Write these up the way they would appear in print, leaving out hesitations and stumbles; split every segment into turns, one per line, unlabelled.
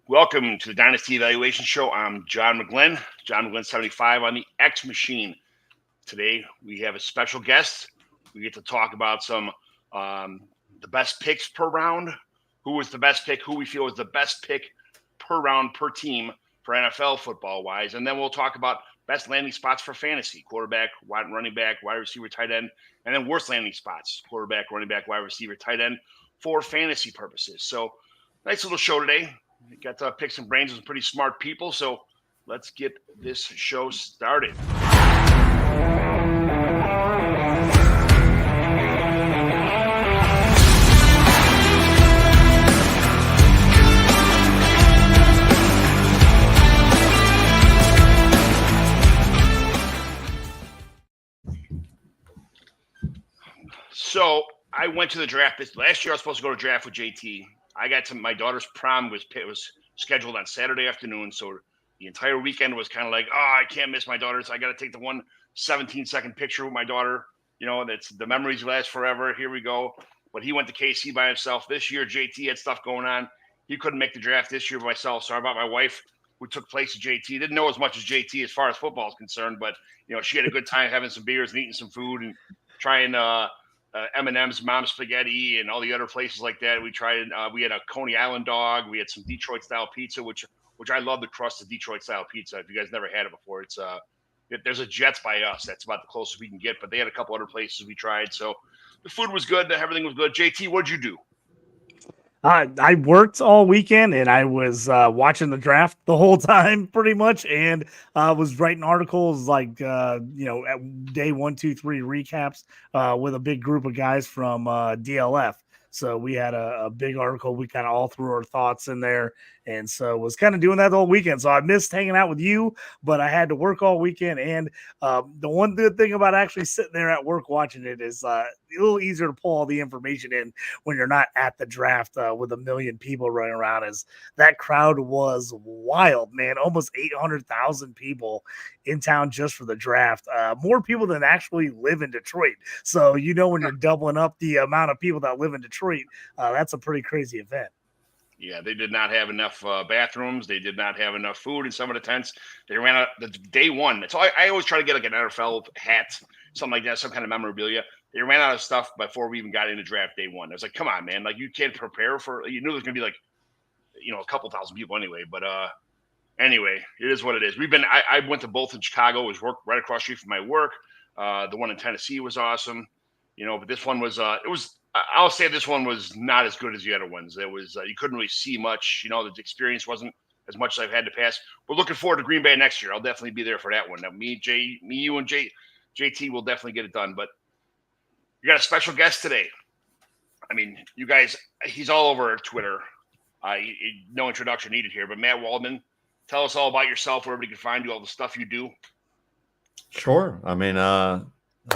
Welcome to the Dynasty Evaluation Show. I'm John McGlynn, John McGlynn 75 on the X Machine. Today we have a special guest. We get to talk about some the best picks per round, who was the best pick, who we feel was the best pick per round per team for NFL football wise, and then we'll talk about best landing spots for fantasy: quarterback, running back, wide receiver, tight end, and then worst landing spots: quarterback, running back, wide receiver, tight end for fantasy purposes. So nice little show today. We got to pick some brains with some pretty smart people, so let's get this show started. So I went to the draft last year. I was supposed to go to draft with JT. I got to my daughter's prom was scheduled on Saturday afternoon, so the entire weekend was kind of like, I can't miss my daughter, so I got to take the 17-second picture with my daughter. You know, that's the memories last forever. Here we go. But he went to KC by himself this year. JT had stuff going on. He couldn't make the draft this year by myself. So I brought my wife, who took place with JT. Didn't know as much as JT as far as football is concerned, but she had a good time having some beers and eating some food and trying M&M's, Mom's Spaghetti, and all the other places like that. We tried. We had a Coney Island dog. We had some Detroit style pizza, which I love the crust of Detroit style pizza. If you guys never had it before, there's a Jets by us. That's about the closest we can get. But they had a couple other places we tried. So the food was good. Everything was good. JT, what'd you do?
I worked all weekend and I was watching the draft the whole time pretty much, and was writing articles like at day 1, 2, 3 recaps with a big group of guys from DLF. So we had a big article. We kind of all threw our thoughts in there, and so was kind of doing that the whole weekend. So I missed hanging out with you, but I had to work all weekend. And the one good thing about actually sitting there at work watching it is a little easier to pull all the information in when you're not at the draft with a million people running around. As that crowd was wild, man, almost 800,000 people in town just for the draft. More people than actually live in Detroit. So when you're doubling up the amount of people that live in Detroit, that's a pretty crazy event.
Yeah, they did not have enough bathrooms. They did not have enough food in some of the tents. They ran out the day one. So I always try to get like an NFL hat, something like that, some kind of memorabilia. They ran out of stuff before we even got into draft day one. I was like, come on, man. Like, you can't prepare for – you knew there's going to be like, a couple thousand people anyway. But anyway, it is what it is. I went to both in Chicago. It was work right across the street from my work. The one in Tennessee was awesome. But this one was I'll say this one was not as good as the other ones. It was you couldn't really see much. The experience wasn't as much as I've had to pass. We're looking forward to Green Bay next year. I'll definitely be there for that one. Now, you and JT will definitely get it done. But you got a special guest today. I mean, you guys, he's all over Twitter. No introduction needed here. But Matt Waldman, tell us all about yourself, where everybody can find you, all the stuff you do.
Sure. I mean, I've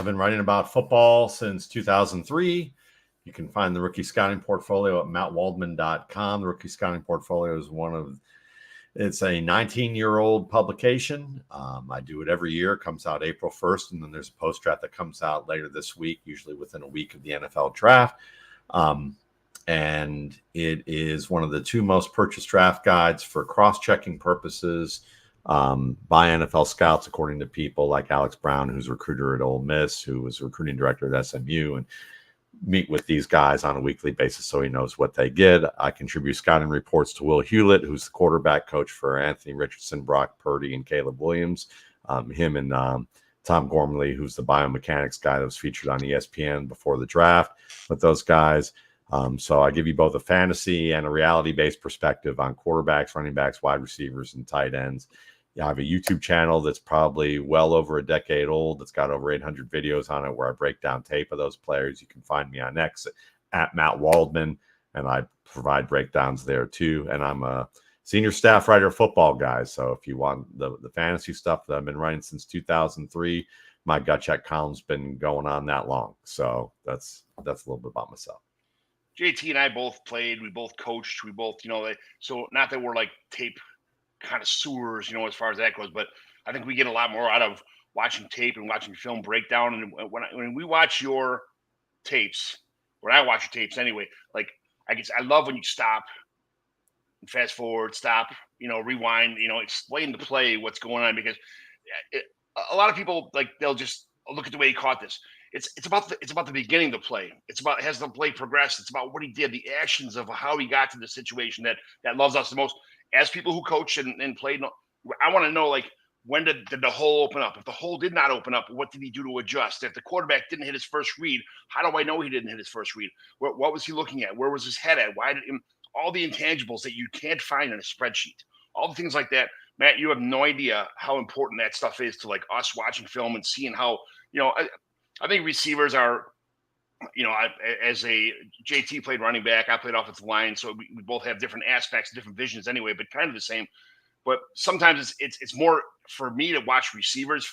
been writing about football since 2003. You can find the Rookie Scouting Portfolio at mattwaldman.com. The Rookie Scouting Portfolio is it's a 19-year-old publication. I do it every year. It comes out April 1st, and then there's a post-draft that comes out later this week, usually within a week of the NFL draft. And it is one of the 2 most purchased draft guides for cross-checking purposes by NFL scouts, according to people like Alex Brown, who's a recruiter at Ole Miss, who was a recruiting director at SMU, and meet with these guys on a weekly basis so he knows what they get. I contribute scouting reports to Will Hewlett, who's the quarterback coach for Anthony Richardson, Brock Purdy, and Caleb Williams. Him and Tom Gormley, who's the biomechanics guy that was featured on ESPN before the draft with those guys. So I give you both a fantasy and a reality-based perspective on quarterbacks, running backs, wide receivers, and tight ends. I have a YouTube channel that's probably well over a decade old. It's got over 800 videos on it where I break down tape of those players. You can find me on X at Matt Waldman, and I provide breakdowns there too. And I'm a senior staff writer of Football Guys. So if you want the fantasy stuff that I've been writing since 2003, my gut check column's been going on that long. So that's a little bit about myself.
JT and I both played. We both coached. We both, so not that we're like tape connoisseurs, as far as that goes, but I think we get a lot more out of watching tape and watching film breakdown. And when we watch your tapes, when I watch your tapes anyway, like I love when you stop fast forward, stop, rewind, explain the play, what's going on, because a lot of people, like, they'll just look at the way he caught this. It's about the beginning of the play. It's about, has the play progressed? It's about what he did, the actions of how he got to the situation that loves us the most as people who coach and played. I want to know, like, when did the hole open up? If the hole did not open up, what did he do to adjust? If the quarterback didn't hit his first read, how do I know he didn't hit his first read? What was he looking at? Where was his head at? Why did him? All the intangibles that you can't find in a spreadsheet, all the things like that. Matt, you have no idea how important that stuff is to, like, us watching film and seeing how, I think receivers are, as a JT played running back, I played offensive line, so we both have different aspects, different visions anyway, but kind of the same. But sometimes it's more for me to watch receivers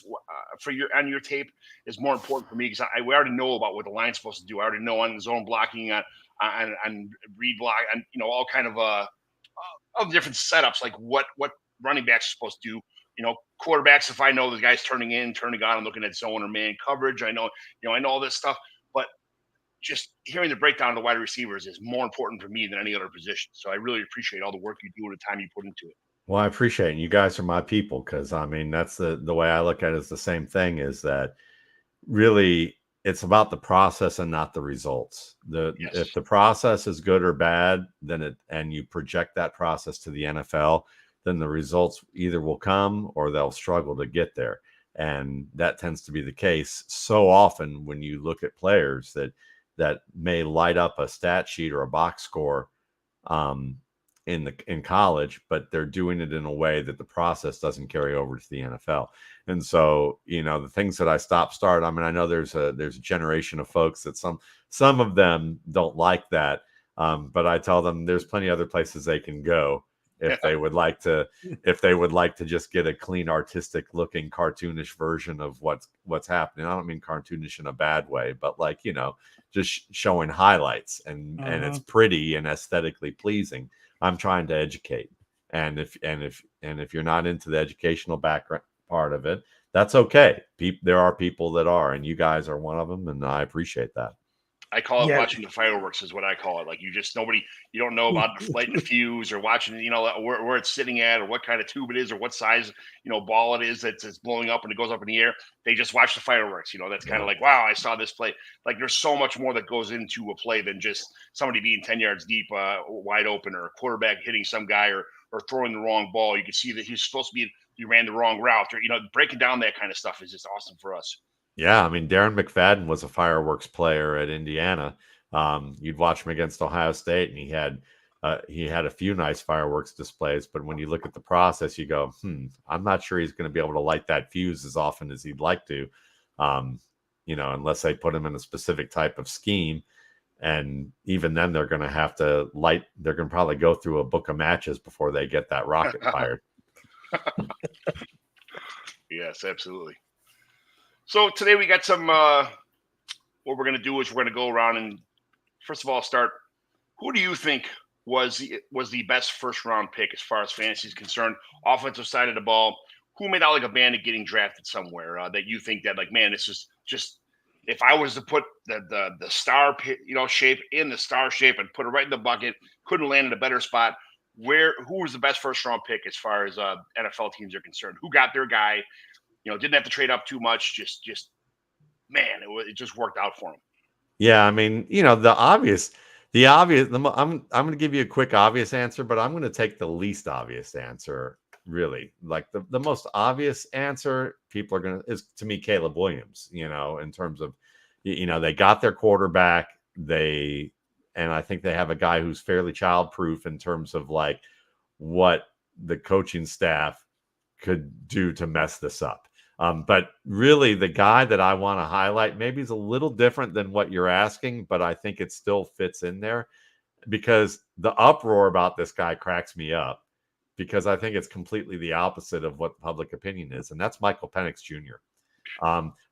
on your tape is more important for me, because we already know about what the line's supposed to do. I already know on zone blocking, on read block, and all kind of different setups, like what running backs are supposed to do. Quarterbacks, if I know the guy's turning in, turning on, I'm looking at zone or man coverage. I know all this stuff, but just hearing the breakdown of the wide receivers is more important for me than any other position. So I really appreciate all the work you do and the time you put into it.
Well, I appreciate it. And you guys are my people, because I mean, that's the way I look at it is the same thing, is that really it's about the process and not the results.
Yes.
If the process is good or bad, then and you project that process to the NFL, then the results either will come or they'll struggle to get there. And that tends to be the case so often when you look at players that may light up a stat sheet or a box score in college, but they're doing it in a way that the process doesn't carry over to the NFL. And so, the things that I start, I mean, I know there's a generation of folks that some of them don't like that. But I tell them there's plenty of other places they can go if they would like to just get a clean, artistic looking, cartoonish version of what's happening. I don't mean cartoonish in a bad way, but just showing highlights and it's pretty and aesthetically pleasing. I'm trying to educate. And if you're not into the educational background part of it, that's okay. There are people that are, and you guys are one of them, and I appreciate that.
I call it watching the fireworks is what I call it. Like, you don't know about lighting the fuse or watching, where it's sitting at or what kind of tube it is or what size, ball it is that's blowing up and it goes up in the air. They just watch the fireworks. That's kind of like, wow, I saw this play. Like, there's so much more that goes into a play than just somebody being 10 yards deep, wide open, or a quarterback hitting some guy or throwing the wrong ball. You can see that he's supposed to be, he ran the wrong route, or, breaking down that kind of stuff is just awesome for us.
Yeah, I mean, Darren McFadden was a fireworks player at Indiana. You'd watch him against Ohio State, and he had a few nice fireworks displays. But when you look at the process, you go, I'm not sure he's going to be able to light that fuse as often as he'd like to, unless they put him in a specific type of scheme. And even then, they're going to have to light. They're going to probably go through a book of matches before they get that rocket fired.
Yes, absolutely. So today we got some, what we're going to do is we're going to go around and first of all start, who do you think was the best first round pick as far as fantasy is concerned, offensive side of the ball? Who made out like a bandit getting drafted somewhere that you think that, like, man, this is just, if I was to put the star, shape in the star shape and put it right in the bucket, couldn't land in a better spot, who was the best first round pick as far as NFL teams are concerned? Who got their guy? Didn't have to trade up too much. Just man, it just worked out for him.
Yeah, I mean, the obvious. I'm going to give you a quick obvious answer, but I'm going to take the least obvious answer. Really, like the most obvious answer people are is to me Caleb Williams. In terms of, they got their quarterback. And I think they have a guy who's fairly childproof in terms of like what the coaching staff could do to mess this up. But really, the guy that I want to highlight maybe is a little different than what you're asking, but I think it still fits in there because the uproar about this guy cracks me up because I think it's completely the opposite of what public opinion is, and that's Michael Penix Jr.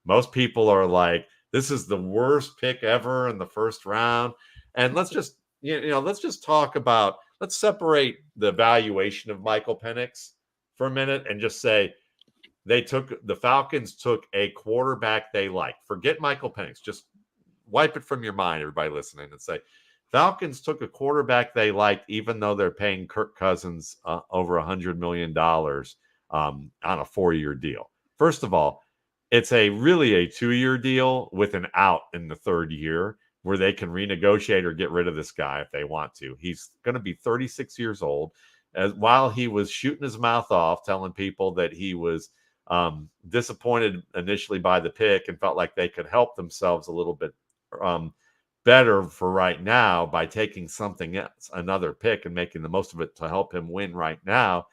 Most people are like, this is the worst pick ever in the first round. And let's just talk about, let's separate the evaluation of Michael Penix for a minute and just say, the Falcons took a quarterback they like. Forget Michael Penix. Just wipe it from your mind, everybody listening, and say Falcons took a quarterback they liked, even though they're paying Kirk Cousins over $100 million on a 4-year deal. First of all, it's really a 2-year deal with an out in the 3rd year where they can renegotiate or get rid of this guy if they want to. He's going to be 36 years old. While he was shooting his mouth off, telling people that he was disappointed initially by the pick and felt like they could help themselves a little bit better for right now by taking something else, another pick, and making the most of it to help him win right now.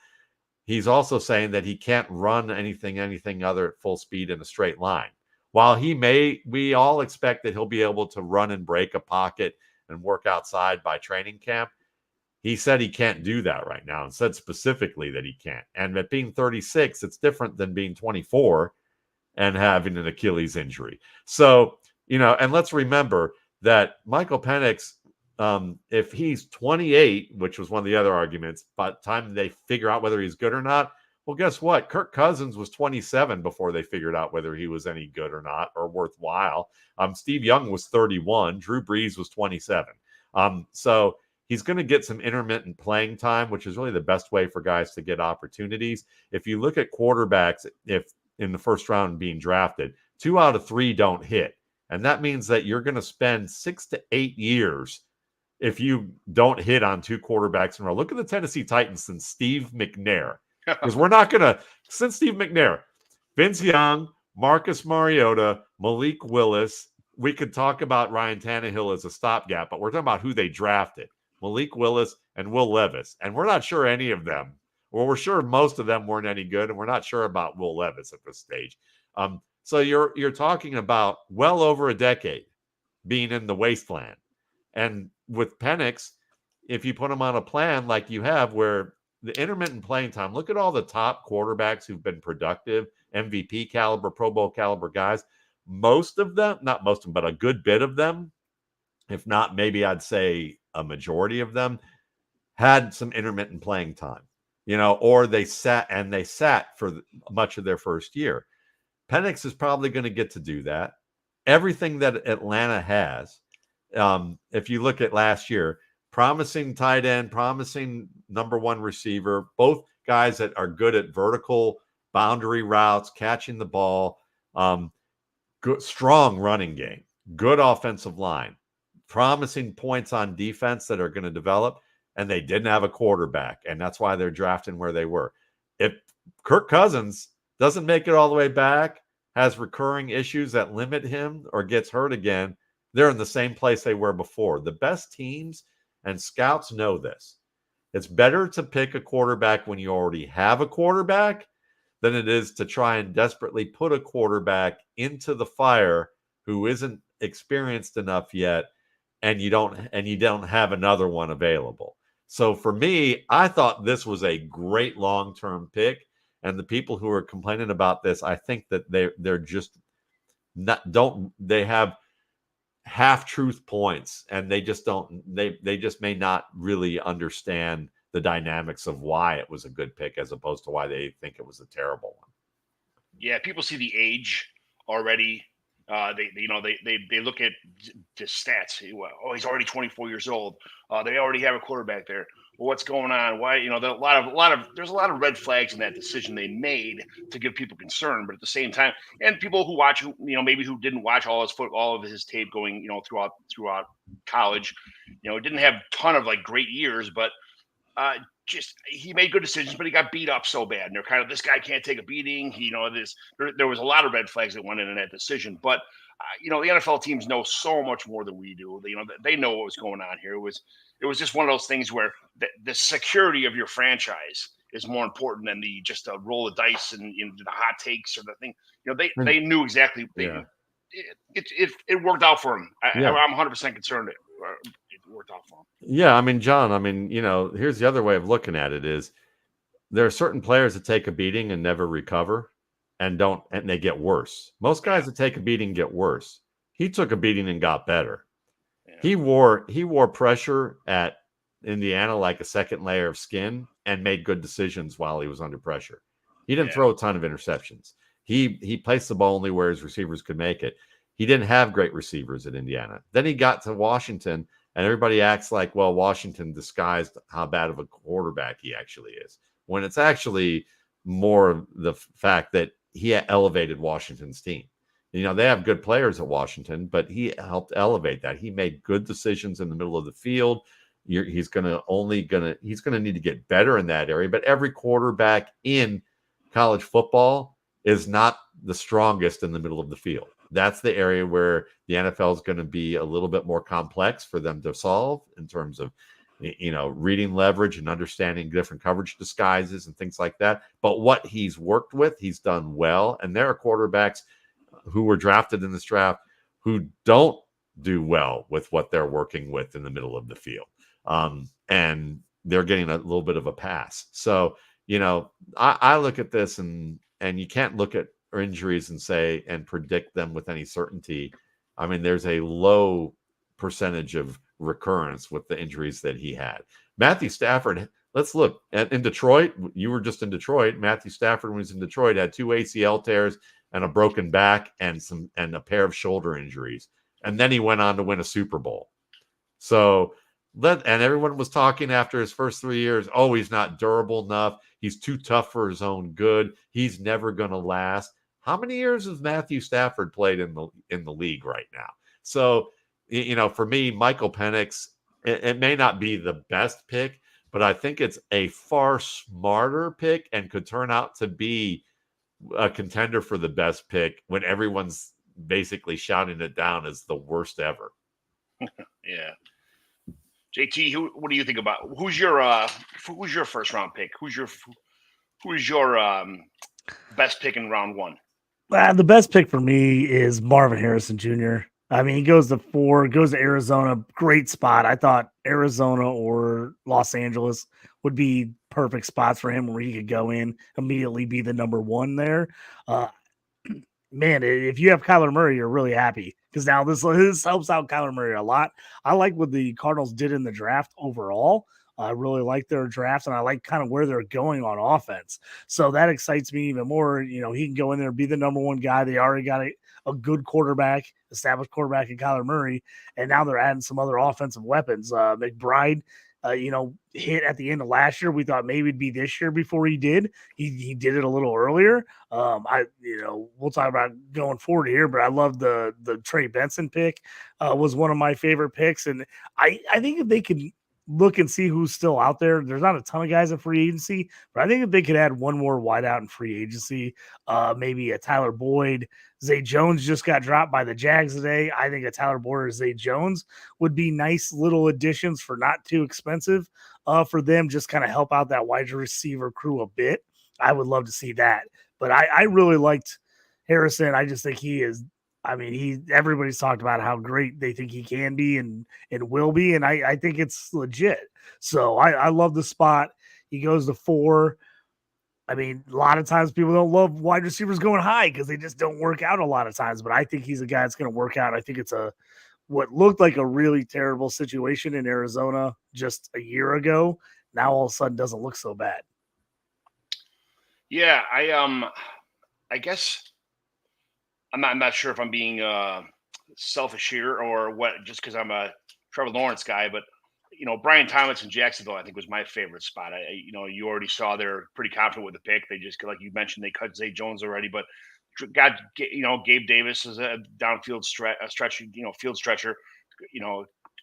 He's also saying that he can't run anything other at full speed in a straight line. While we all expect that he'll be able to run and break a pocket and work outside by training camp. He said he can't do that right now and said specifically that he can't. And at being 36, it's different than being 24 and having an Achilles injury. So, and let's remember that Michael Penix, if he's 28, which was one of the other arguments, by the time they figure out whether he's good or not, well, guess what? Kirk Cousins was 27 before they figured out whether he was any good or not or worthwhile. Steve Young was 31. Drew Brees was 27. So he's going to get some intermittent playing time, which is really the best way for guys to get opportunities. If you look at quarterbacks, if in the first round being drafted, 2 out of 3 don't hit. And that means that you're going to spend 6 to 8 years if you don't hit on 2 quarterbacks in a row. Look at the Tennessee Titans since Steve McNair. Because we're not going to, since Steve McNair, Vince Young, Marcus Mariota, Malik Willis. We could talk about Ryan Tannehill as a stopgap, but we're talking about who they drafted. Malik Willis and Will Levis. And we're not sure any of them, or we're sure most of them weren't any good, and we're not sure about Will Levis at this stage. So you're talking about well over a decade being in the wasteland. And with Penix, if you put him on a plan like you have where the intermittent playing time, look at all the top quarterbacks who've been productive, MVP caliber, Pro Bowl caliber guys. Most of them, not most of them, but a good bit of them, if not maybe I'd say a majority of them, had some intermittent playing time, or they sat for much of their first year. Penix is probably going to get to do that. Everything that Atlanta has, if you look at last year, promising tight end, promising number 1 receiver, both guys that are good at vertical boundary routes, catching the ball, good, strong running game, good offensive line, promising points on defense that are going to develop, and they didn't have a quarterback, and that's why they're drafting where they were. If Kirk Cousins doesn't make it all the way back, has recurring issues that limit him or gets hurt again, they're in the same place they were before. The best teams and scouts know this. It's better to pick a quarterback when you already have a quarterback than it is to try and desperately put a quarterback into the fire who isn't experienced enough yet, and you don't have another one available. So for me, I thought this was a great long-term pick. And the people who are complaining about this, I think that they're just they have half-truth points, and they just may not really understand the dynamics of why it was a good pick as opposed to why they think it was a terrible one.
Yeah, people see the age already. They look at the stats. Oh, he's already 24 years old. They already have a quarterback there. Well, what's going on? Why? There's a lot of red flags in that decision they made to give people concern. But at the same time, and people who watch, maybe who didn't watch all of his tape going, throughout college, didn't have a ton of like great years, but just he made good decisions, but he got beat up so bad. And they're kind of, this guy can't take a beating. There was a lot of red flags that went in that decision. But the NFL teams know so much more than we do. They know what was going on here. It was just one of those things where the security of your franchise is more important than just a roll of dice and the hot takes or the thing. They knew exactly. It worked out for him. I'm 100% concerned it worked out for him.
Yeah, John, here's the other way of looking at it is there are certain players that take a beating and never recover and they get worse. Most guys that take a beating get worse. He took a beating and got better. Yeah. He wore pressure at Indiana like a second layer of skin and made good decisions while he was under pressure. He didn't throw a ton of interceptions. He placed the ball only where his receivers could make it. He didn't have great receivers at Indiana. Then he got to Washington And everybody acts like, well, Washington disguised how bad of a quarterback he actually is, when it's actually more of the fact that he elevated Washington's team. They have good players at Washington, but he helped elevate that. He made good decisions in the middle of the field. He's going to need to get better in that area. But every quarterback in college football is not the strongest in the middle of the field. That's the area where the NFL is going to be a little bit more complex for them to solve in terms of, reading leverage and understanding different coverage disguises and things like that. But what he's worked with, he's done well. And there are quarterbacks who were drafted in this draft who don't do well with what they're working with in the middle of the field. And they're getting a little bit of a pass. So, I look at this and you can't look at injuries and predict them with any certainty. I mean, there's a low percentage of recurrence with the injuries that he had. Matthew Stafford, let's look in Detroit. You were just in Detroit. Matthew Stafford, when he was in Detroit, had 2 ACL tears and a broken back and a pair of shoulder injuries. And then he went on to win a Super Bowl. So and everyone was talking after his first 3 years, oh, he's not durable enough. He's too tough for his own good. He's never going to last. How many years has Matthew Stafford played in the league right now? So, for me, Michael Penix, it may not be the best pick, but I think it's a far smarter pick and could turn out to be a contender for the best pick when everyone's basically shouting it down as the worst ever.
Yeah. JT, what do you think about who's your first round pick? Who's your best pick in round one?
The best pick for me is Marvin Harrison Jr. I mean, he goes to 4, goes to Arizona, great spot. I thought Arizona or Los Angeles would be perfect spots for him where he could go in, immediately be the number 1 there. Man, if you have Kyler Murray, you're really happy because now this helps out Kyler Murray a lot. I like what the Cardinals did in the draft overall. I really like their drafts, and I like kind of where they're going on offense. So that excites me even more. He can go in there and be the number 1 guy. They already got a good quarterback, established quarterback in Kyler Murray, and now they're adding some other offensive weapons. McBride, hit at the end of last year. We thought maybe it'd be this year before he did. He did it a little earlier. We'll talk about going forward here, but I love the Trey Benson pick. Was one of my favorite picks, and I think if they could look and see who's still out there. There's not a ton of guys in free agency, but I think if they could add one more wideout in free agency, maybe a Tyler Boyd. Zay Jones just got dropped by the Jags today. I think a Tyler Boyd or Zay Jones would be nice little additions for not too expensive for them, just kind of help out that wide receiver crew a bit. I would love to see that. But I really liked Harrison. I just think he is everybody's talked about how great they think he can be and will be, and I think it's legit. So I love the spot. He goes to 4. I mean, a lot of times people don't love wide receivers going high because they just don't work out a lot of times, but I think he's a guy that's going to work out. I think it's what looked like a really terrible situation in Arizona just a year ago. Now all of a sudden doesn't look so bad.
Yeah, I guess I'm not sure if I'm being selfish here or what, just because I'm a Trevor Lawrence guy, but Brian Thomas in Jacksonville, I think, was my favorite spot. You already saw they're pretty confident with the pick. They just, like you mentioned, they cut Zay Jones already, but Gabe Davis is a downfield field stretcher.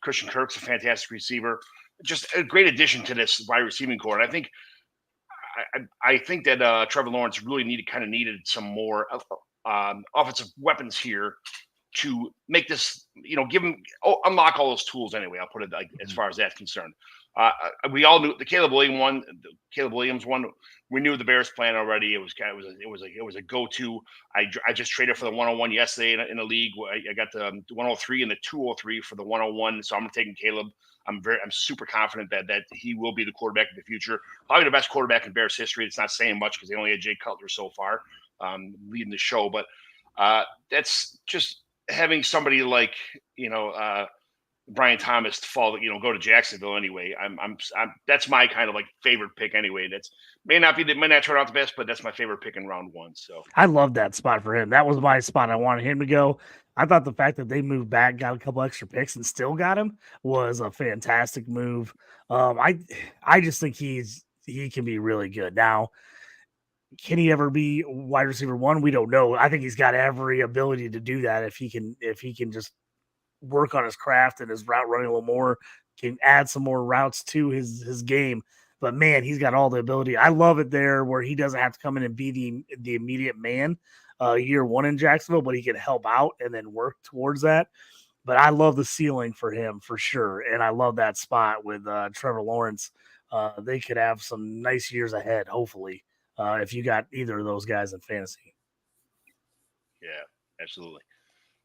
Christian Kirk's a fantastic receiver. Just a great addition to this wide receiving core. And I think that Trevor Lawrence really needed some more offensive weapons here to make this, give him unlock all those tools. Anyway, I'll put it as far as that's concerned. We all knew the Caleb Williams one. We knew the Bears plan already. It was a go-to. I just traded for the 101 yesterday in the league. I got the 103 and the 203 for the 101. So I'm taking Caleb. I'm super confident that he will be the quarterback of the future. Probably the best quarterback in Bears history. It's not saying much because they only had Jay Cutler so far leading the show, but that's just having somebody like Brian Thomas to fall, go to Jacksonville anyway. That's my kind of like favorite pick anyway. That's may not turn out the best, but that's my favorite pick in round 1. So
I love that spot for him. That was my spot. I wanted him to go. I thought the fact that they moved back, got a couple extra picks, and still got him was a fantastic move. I just think he can be really good. Now, can he ever be wide receiver 1? We don't know. I think he's got every ability to do that if he can just work on his craft and his route running a little more, can add some more routes to his game. But man, he's got all the ability. I love it there where he doesn't have to come in and be the immediate man year 1 in Jacksonville, but he can help out and then work towards that. But I love the ceiling for him for sure. And I love that spot with Trevor Lawrence. They could have some nice years ahead, hopefully, if you got either of those guys in fantasy.
Yeah, absolutely.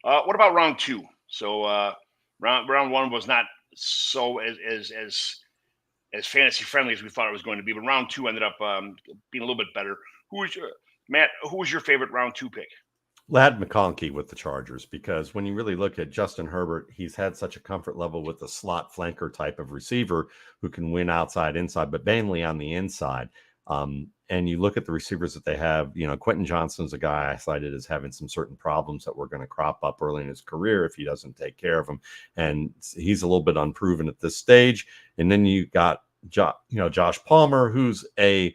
What about round 2? So round 1 was not so as fantasy friendly as we thought it was going to be, but round 2 ended up being a little bit better. Who was your favorite round 2 pick?
Ladd McConkey with the Chargers, because when you really look at Justin Herbert, he's had such a comfort level with the slot flanker type of receiver who can win outside, inside, but mainly on the inside. And you look at the receivers that they have, Quentin Johnston's a guy I cited as having some certain problems that were going to crop up early in his career if he doesn't take care of them. And he's a little bit unproven at this stage. And then you got, Josh Palmer, who's a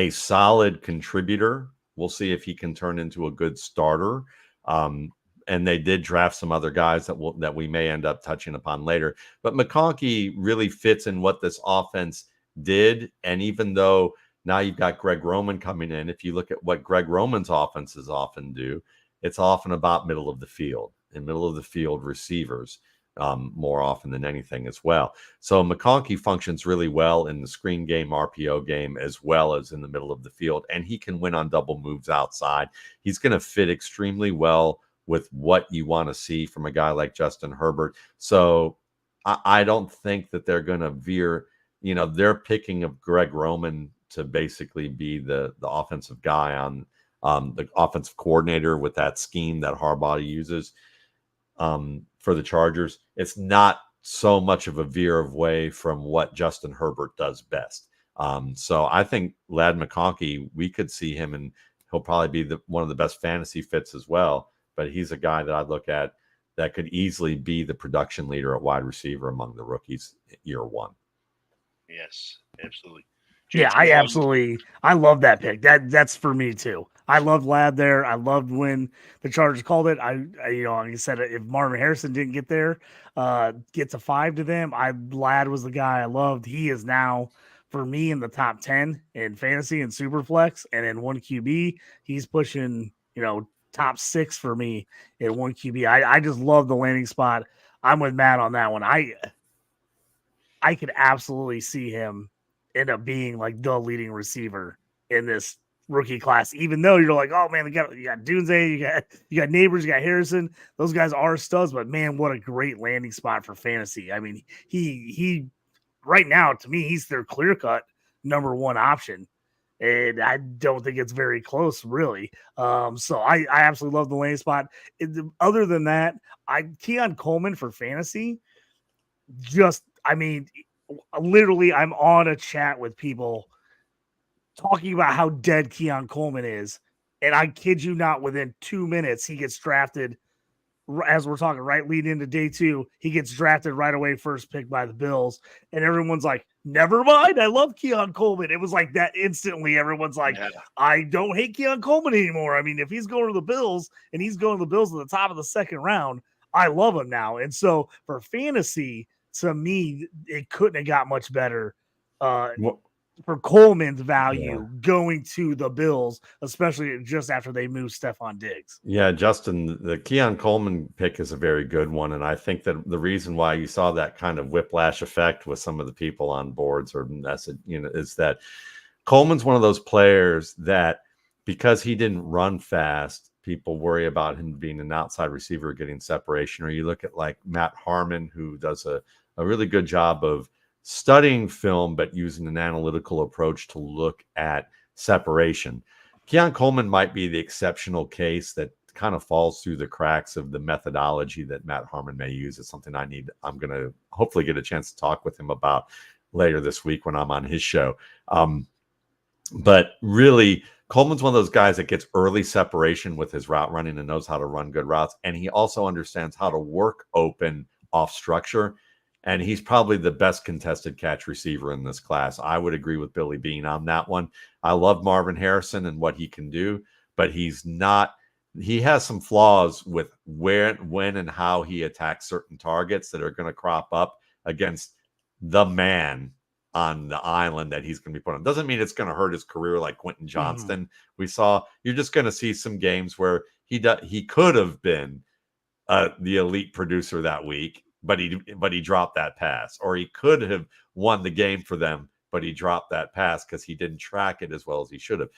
solid contributor. We'll see if he can turn into a good starter. And they did draft some other guys that we may end up touching upon later. But McConkey really fits in what this offense did. And even though now you've got Greg Roman coming in, if you look at what Greg Roman's offenses often do, it's often about middle of the field receivers more often than anything as well. So McConkey functions really well in the screen game, RPO game, as well as in the middle of the field. And he can win on double moves outside. He's going to fit extremely well with what you want to see from a guy like Justin Herbert. So I don't think that they're going to veer. They're picking of Greg Roman to basically be the offensive guy on the offensive coordinator with that scheme that Harbaugh uses for the Chargers. It's not so much of a veer away from what Justin Herbert does best. So I think Ladd McConkey, we could see him, and he'll probably be one of the best fantasy fits as well. But he's a guy that I look at that could easily be the production leader at wide receiver among the rookies year 1.
Yes, absolutely.
Yeah, I love that pick. That's for me too. I loved Ladd there. I loved when the Chargers called it. I like I said, if Marvin Harrison didn't get there, get to 5 to them, Ladd was the guy I loved. He is now for me in the top 10 in fantasy and Superflex, and in 1 QB, he's pushing, top 6 for me in 1 QB. I just love the landing spot. I'm with Matt on that one. I could absolutely see him end up being like the leading receiver in this rookie class, even though you're like, oh man, you got Dunze, you got Neighbors, you got Harrison. Those guys are studs, but man, what a great landing spot for fantasy. I mean, he right now, to me, he's their clear-cut number 1 option. And I don't think it's very close, really. So I absolutely love the landing spot. Other than that, Keon Coleman for fantasy, literally, I'm on a chat with people talking about how dead Keon Coleman is. And I kid you not, within 2 minutes, he gets drafted, as we're talking, right, leading into day 2, he gets drafted right away, first pick by the Bills. And everyone's like, never mind, I love Keon Coleman. It was like that instantly. Everyone's like, yeah. I don't hate Keon Coleman anymore. I mean, if he's going to the Bills and he's going to the Bills at the top of the 2nd round, I love him now. And so for fantasy, to me, it couldn't have got much better for Coleman's value going to the Bills, especially just after they moved Stephon Diggs.
Yeah, Justin, the Keon Coleman pick is a very good one. And I think that the reason why you saw that kind of whiplash effect with some of the people on boards is that Coleman's one of those players that, because he didn't run fast, people worry about him being an outside receiver getting separation. Or you look at like Matt Harmon, who does a really good job of studying film, but using an analytical approach to look at separation. Keon Coleman might be the exceptional case that kind of falls through the cracks of the methodology that Matt Harmon may use. It's something I'm going to hopefully get a chance to talk with him about later this week when I'm on his show. But really, Coleman's one of those guys that gets early separation with his route running and knows how to run good routes. And he also understands how to work open off structure. And he's probably the best contested catch receiver in this class. I would agree with Billy Bean on that one. I love Marvin Harrison and what he can do, but he has some flaws with where, when, and how he attacks certain targets that are going to crop up against the man on the island that he's going to be put on. Doesn't mean it's going to hurt his career like Quentin Johnston. We saw, you're just going to see some games where he could have been the elite producer that week, but he dropped that pass, or he could have won the game for them, but he dropped that pass because he didn't track it as well as he should have.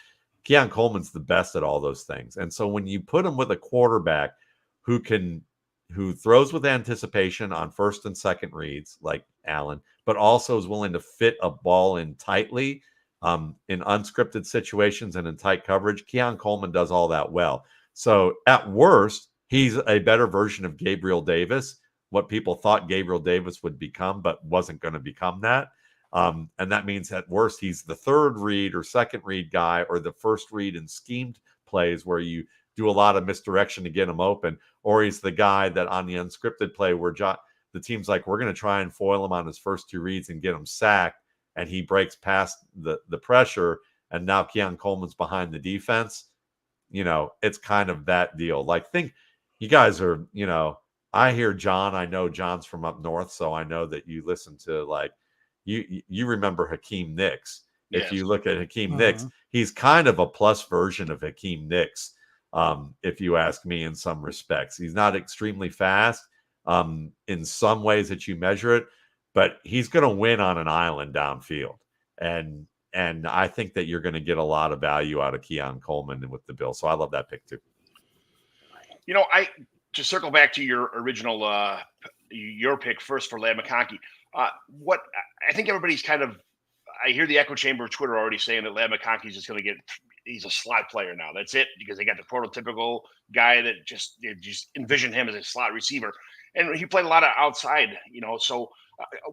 Keon Coleman's the best at all those things. And so when you put him with a quarterback who throws with anticipation on first and second reads like Allen, but also is willing to fit a ball in tightly in unscripted situations and in tight coverage, Keon Coleman does all that well. So at worst, he's a better version of Gabriel Davis, what people thought Gabriel Davis would become, but wasn't going to become that. And that means at worst, he's the third read or second read guy, or the first read in schemed plays where you do a lot of misdirection to get him open, or he's the guy that on the unscripted play where the team's like, we're going to try and foil him on his first two reads and get him sacked, and he breaks past the pressure, and now Keon Coleman's behind the defense. It's kind of that deal. Like, think you guys are, I hear John. I know John's from up north, so I know that you listen to, like, you remember Hakeem Nicks.
Yes.
If you look at Hakeem Nicks, he's kind of a plus version of Hakeem Nicks, if you ask me, in some respects. He's not extremely fast in some ways that you measure it, but he's going to win on an island downfield. And I think that you're going to get a lot of value out of Keon Coleman with the Bills. So I love that pick too.
To circle back to your original, your pick first for Ladd McConkey. What I think everybody's I hear the echo chamber of Twitter already saying that Ladd McConkey's just going to he's a slot player now. That's it, because they got the prototypical guy that just envision him as a slot receiver, and he played a lot of outside. So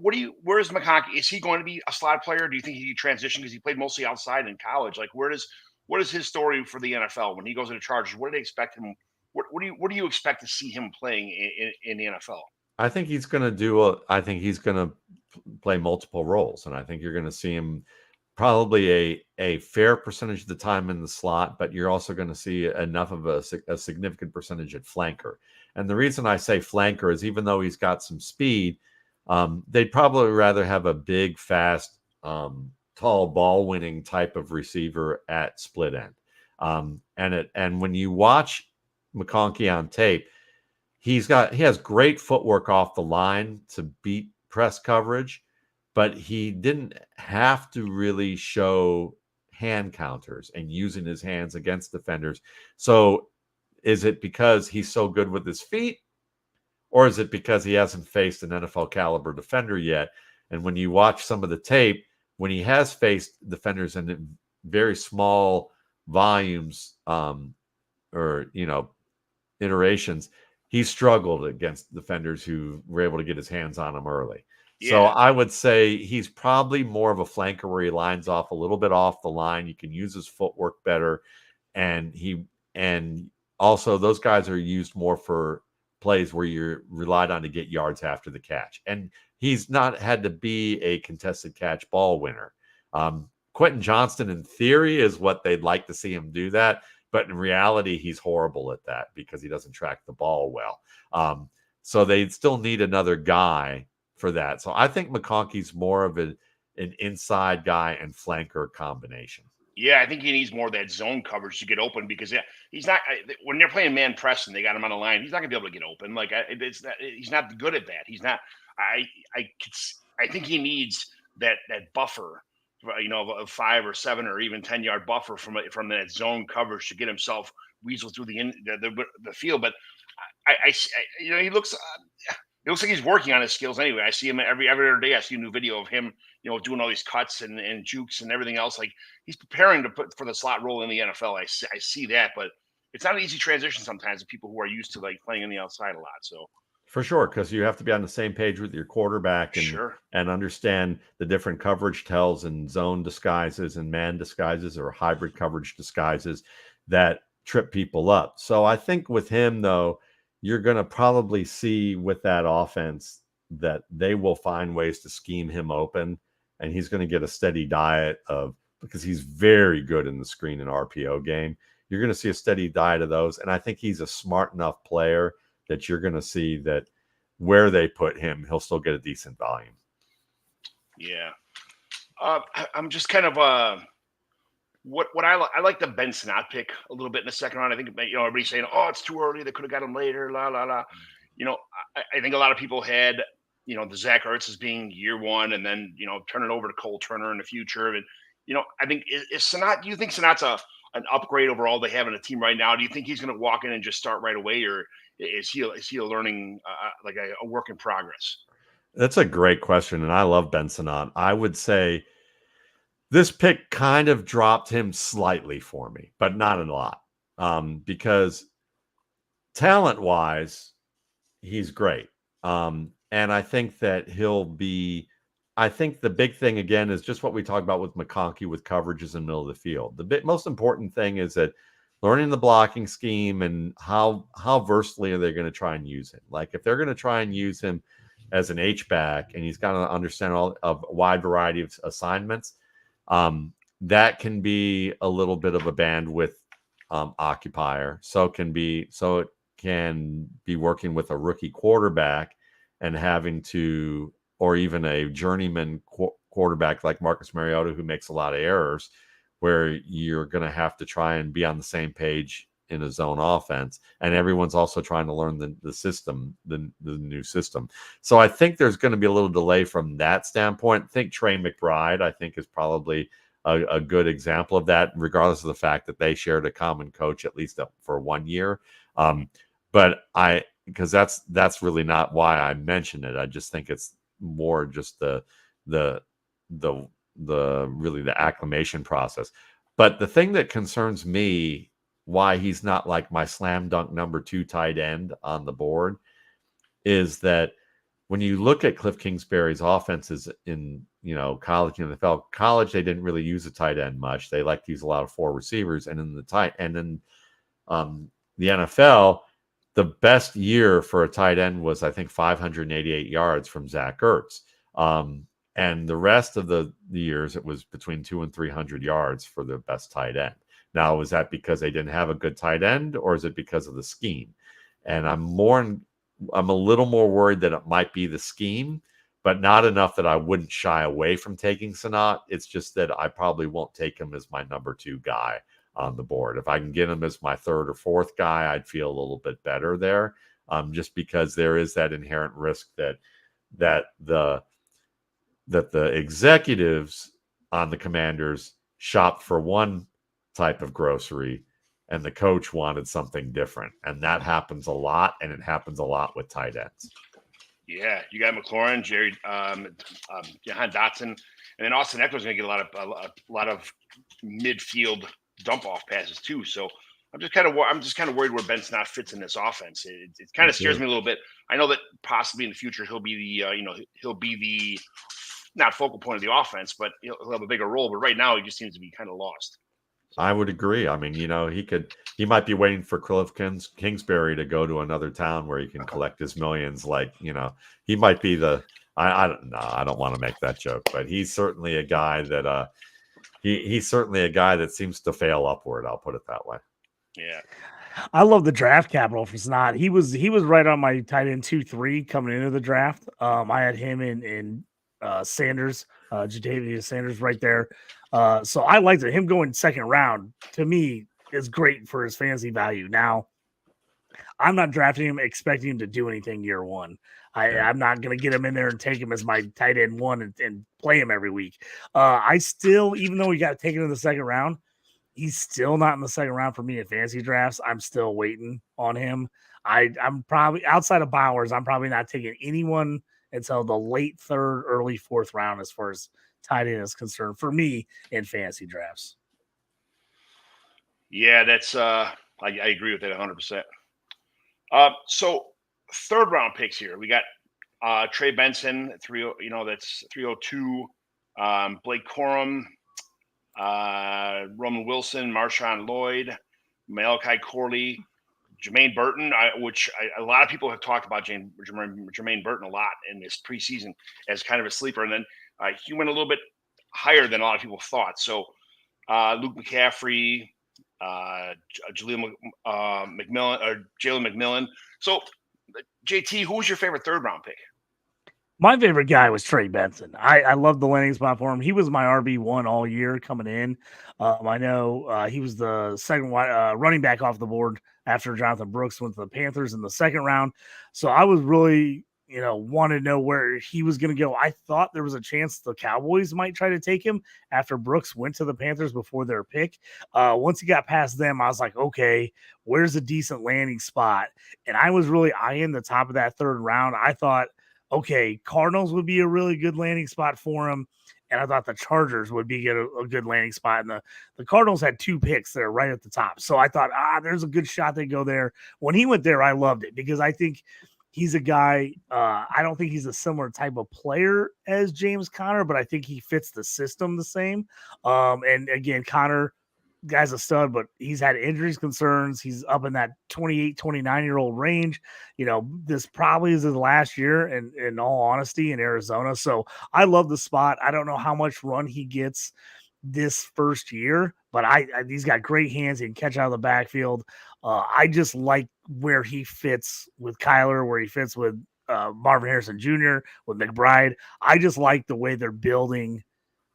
where is McConkey? Is he going to be a slot player? Do you think he transition, because he played mostly outside in college? Like, what is his story for the NFL when he goes to the Chargers? What do they expect him? What do you expect to see him playing in the NFL?
I think he's going to play multiple roles, and I think you're going to see him probably a fair percentage of the time in the slot, but you're also going to see enough of a significant percentage at flanker. And the reason I say flanker is, even though he's got some speed, they'd probably rather have a big, fast, tall ball-winning type of receiver at split end. And when you watch McConkey on tape, he has great footwork off the line to beat press coverage, but he didn't have to really show hand counters and using his hands against defenders. So is it because he's so good with his feet, or is it because he hasn't faced an NFL caliber defender yet? And when you watch some of the tape, when he has faced defenders in very small volumes, iterations, he struggled against defenders who were able to get his hands on him early. Yeah. So I would say he's probably more of a flanker where he lines off a little bit off the line. You can use his footwork better. And also those guys are used more for plays where you're relied on to get yards after the catch. And he's not had to be a contested catch ball winner. Quentin Johnston, in theory, is what they'd like to see him do that. But in reality, he's horrible at that because he doesn't track the ball well. So they still need another guy for that. So I think McConkey's more of an inside guy and flanker combination.
Yeah, I think he needs more of that zone coverage to get open, because he's not, when they're playing man press and they got him on the line, he's not gonna be able to get open. Like, he's not good at that. He's not. I think he needs that buffer, of 5 or 7 or even 10-yard buffer from that zone coverage to get himself weasel through the field. But he looks. It looks like he's working on his skills anyway. I see him every other day. I see a new video of him, doing all these cuts and jukes and everything else. Like, he's preparing to put for the slot role in the NFL. I see that, but it's not an easy transition sometimes to people who are used to like playing on the outside a lot. So
For sure, because you have to be on the same page with your quarterback
sure.
and understand the different coverage tells and zone disguises and man disguises or hybrid coverage disguises that trip people up. So I think with him, though, you're going to probably see with that offense that they will find ways to scheme him open, and he's going to get a steady diet of, because he's very good in the screen and RPO game. You're going to see a steady diet of those, and I think he's a smart enough player that you're going to see that where they put him, he'll still get a decent volume.
Yeah. I'm just kind of what I like the Ben Sinnott pick a little bit in the second round. I think everybody's saying, oh, it's too early. They could have got him later. La la la. I think a lot of people had the Zach Ertz as being year one, and then turn it over to Cole Turner in the future. And I think is Sinnott. Do you think Sinnott's an upgrade over all they have in a team right now? Do you think he's going to walk in and just start right away, or is he a learning like a work in progress?
That's a great question, and I love Ben Sinnott. I would say this pick kind of dropped him slightly for me, but not a lot, because talent-wise, he's great. And I think that I think the big thing, again, is just what we talked about with McConkey with coverages in the middle of the field. The most important thing is that learning the blocking scheme and how versatily are they going to try and use him. Like if they're going to try and use him as an H-back and he's got to understand all of a wide variety of assignments, that can be a little bit of a bandwidth occupier. So it can be working with a rookie quarterback and having to, or even a journeyman quarterback like Marcus Mariota, who makes a lot of errors, where you're going to have to try and be on the same page in a zone offense. And everyone's also trying to learn the system, the new system. So I think there's going to be a little delay from that standpoint. I think Trey McBride, I think, is probably a good example of that, regardless of the fact that they shared a common coach, at least for 1 year. But because that's really not why I mentioned it. I just think it's more just the really the acclimation process. But the thing that concerns me, why he's not like my slam dunk number 2 tight end on the board, is that when you look at Cliff Kingsbury's offenses in college and NFL, college they didn't really use a tight end much. They like to use a lot of 4 receivers, and in the NFL, the best year for a tight end was, I think, 588 yards from Zach Ertz. And the rest of the years, it was between 200 and 300 yards for the best tight end. Now, was that because they didn't have a good tight end, or is it because of the scheme? And I'm a little more worried that it might be the scheme, but not enough that I wouldn't shy away from taking Sinnott. It's just that I probably won't take him as my number 2 guy on the board. If I can get him as my 3rd or 4th guy, I'd feel a little bit better there, just because there is that inherent risk that the executives on the Commanders shopped for one type of grocery and the coach wanted something different. And that happens a lot, and it happens a lot with tight ends.
Yeah, you got McLaurin, Jahan Dotson, and then Austin Eckler's going to get a lot of midfield dump off passes too. So I'm just kind of worried where Ben Sinnott fits in this offense. It kind of scares me a little bit. I know that possibly in the future he'll be the not focal point of the offense, but he'll have a bigger role. But right now he just seems to be kind of lost.
I would agree. I mean, he might be waiting for Cliff Kingsbury to go to another town where he can collect his millions. Like, he might be I don't know. I don't want to make that joke, but he's certainly a guy that, he's certainly a guy that seems to fail upward. I'll put it that way.
Yeah.
I love the draft capital for Sinnott. He was right on my tight end 2-3 coming into the draft. I had him in Sanders, Jadavius Sanders right there. So I liked it. Him going 2nd round to me is great for his fantasy value. Now, I'm not drafting him expecting him to do anything year one. I'm not going to get him in there and take him as my tight end 1 and play him every week. I still, even though he got taken in the 2nd round, he's still not in the 2nd round for me in fantasy drafts. I'm still waiting on him. I'm probably outside of Bowers. I'm probably not taking anyone until the late 3rd, early 4th round as far as tight end is concerned for me in fantasy drafts.
Yeah, that's I agree with that 100%. So third round picks here. We got Trey Benson, that's 302. Blake Corum, Roman Wilson, Marshawn Lloyd, Malachi Corley, Jermaine Burton, a lot of people have talked about Jermaine Burton a lot in this preseason as kind of a sleeper. And then he went a little bit higher than a lot of people thought. So Luke McCaffrey, Jalen McMillan. So JT, who was your favorite third round pick?
My favorite guy was Trey Benson. I love the landing spot for him. He was my RB1 all year coming in. I know he was the second running back off the board after Jonathan Brooks went to the Panthers in the second round. So I was really, wanted to know where he was going to go. I thought there was a chance the Cowboys might try to take him after Brooks went to the Panthers before their pick. Once he got past them, I was like, okay, where's a decent landing spot? And I was really eyeing the top of that third round. I thought, okay, Cardinals would be a really good landing spot for him. And I thought the Chargers would be a good landing spot. And the Cardinals had 2 picks there right at the top. So I thought, there's a good shot they go there. When he went there, I loved it because I think he's a guy, I don't think he's a similar type of player as James Conner, but I think he fits the system the same. And again, Conner, guy's a stud, but he's had injuries concerns. He's up in that 28, 29-year-old range. This probably is his last year in all honesty in Arizona. So I love the spot. I don't know how much run he gets this first year, but he's got great hands. He can catch out of the backfield. I just like where he fits with Kyler, where he fits with Marvin Harrison Jr., with McBride. I just like the way they're building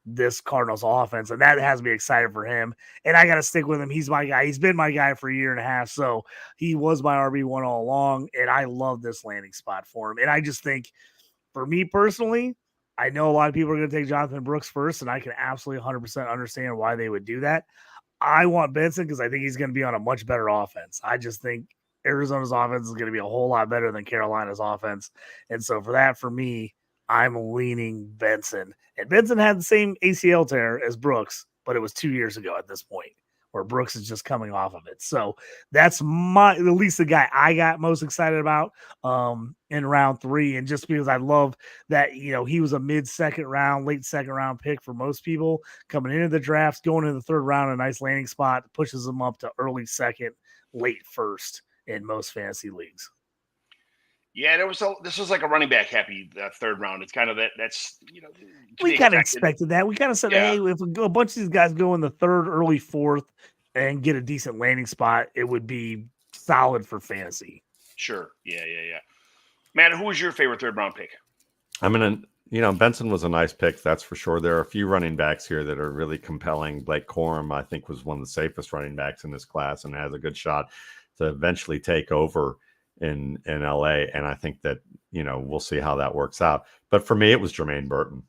this Cardinals offense, and that has me excited for him. And I got to stick with him. He's my guy. He's been my guy for a year and a half, so he was my RB1 all along, and I love this landing spot for him. And I just think, for me personally, I know a lot of people are going to take Jonathan Brooks first, and I can absolutely 100% understand why they would do that. I want Benson because I think he's going to be on a much better offense. I just think Arizona's offense is going to be a whole lot better than Carolina's offense. And so for me, I'm leaning Benson. And Benson had the same ACL tear as Brooks, but it was 2 years ago at this point, where Brooks is just coming off of it. So that's at least the guy I got most excited about in round 3. And just because I love that, he was a mid-second round, late second round pick for most people coming into the drafts, going into the third round, a nice landing spot, pushes them up to early second, late first in most fantasy leagues.
Yeah, this was like a running back happy third round. It's kind of that's
we kind of expected that. We kind of said, hey, if a bunch of these guys go in the third, early fourth, and get a decent landing spot, it would be solid for fantasy.
Sure. Yeah. Matt, who was your favorite third round pick?
Benson was a nice pick, that's for sure. There are a few running backs here that are really compelling. Blake Corum, I think, was one of the safest running backs in this class and has a good shot to eventually take over in LA. And I think that, we'll see how that works out. But for me, it was Jermaine Burton.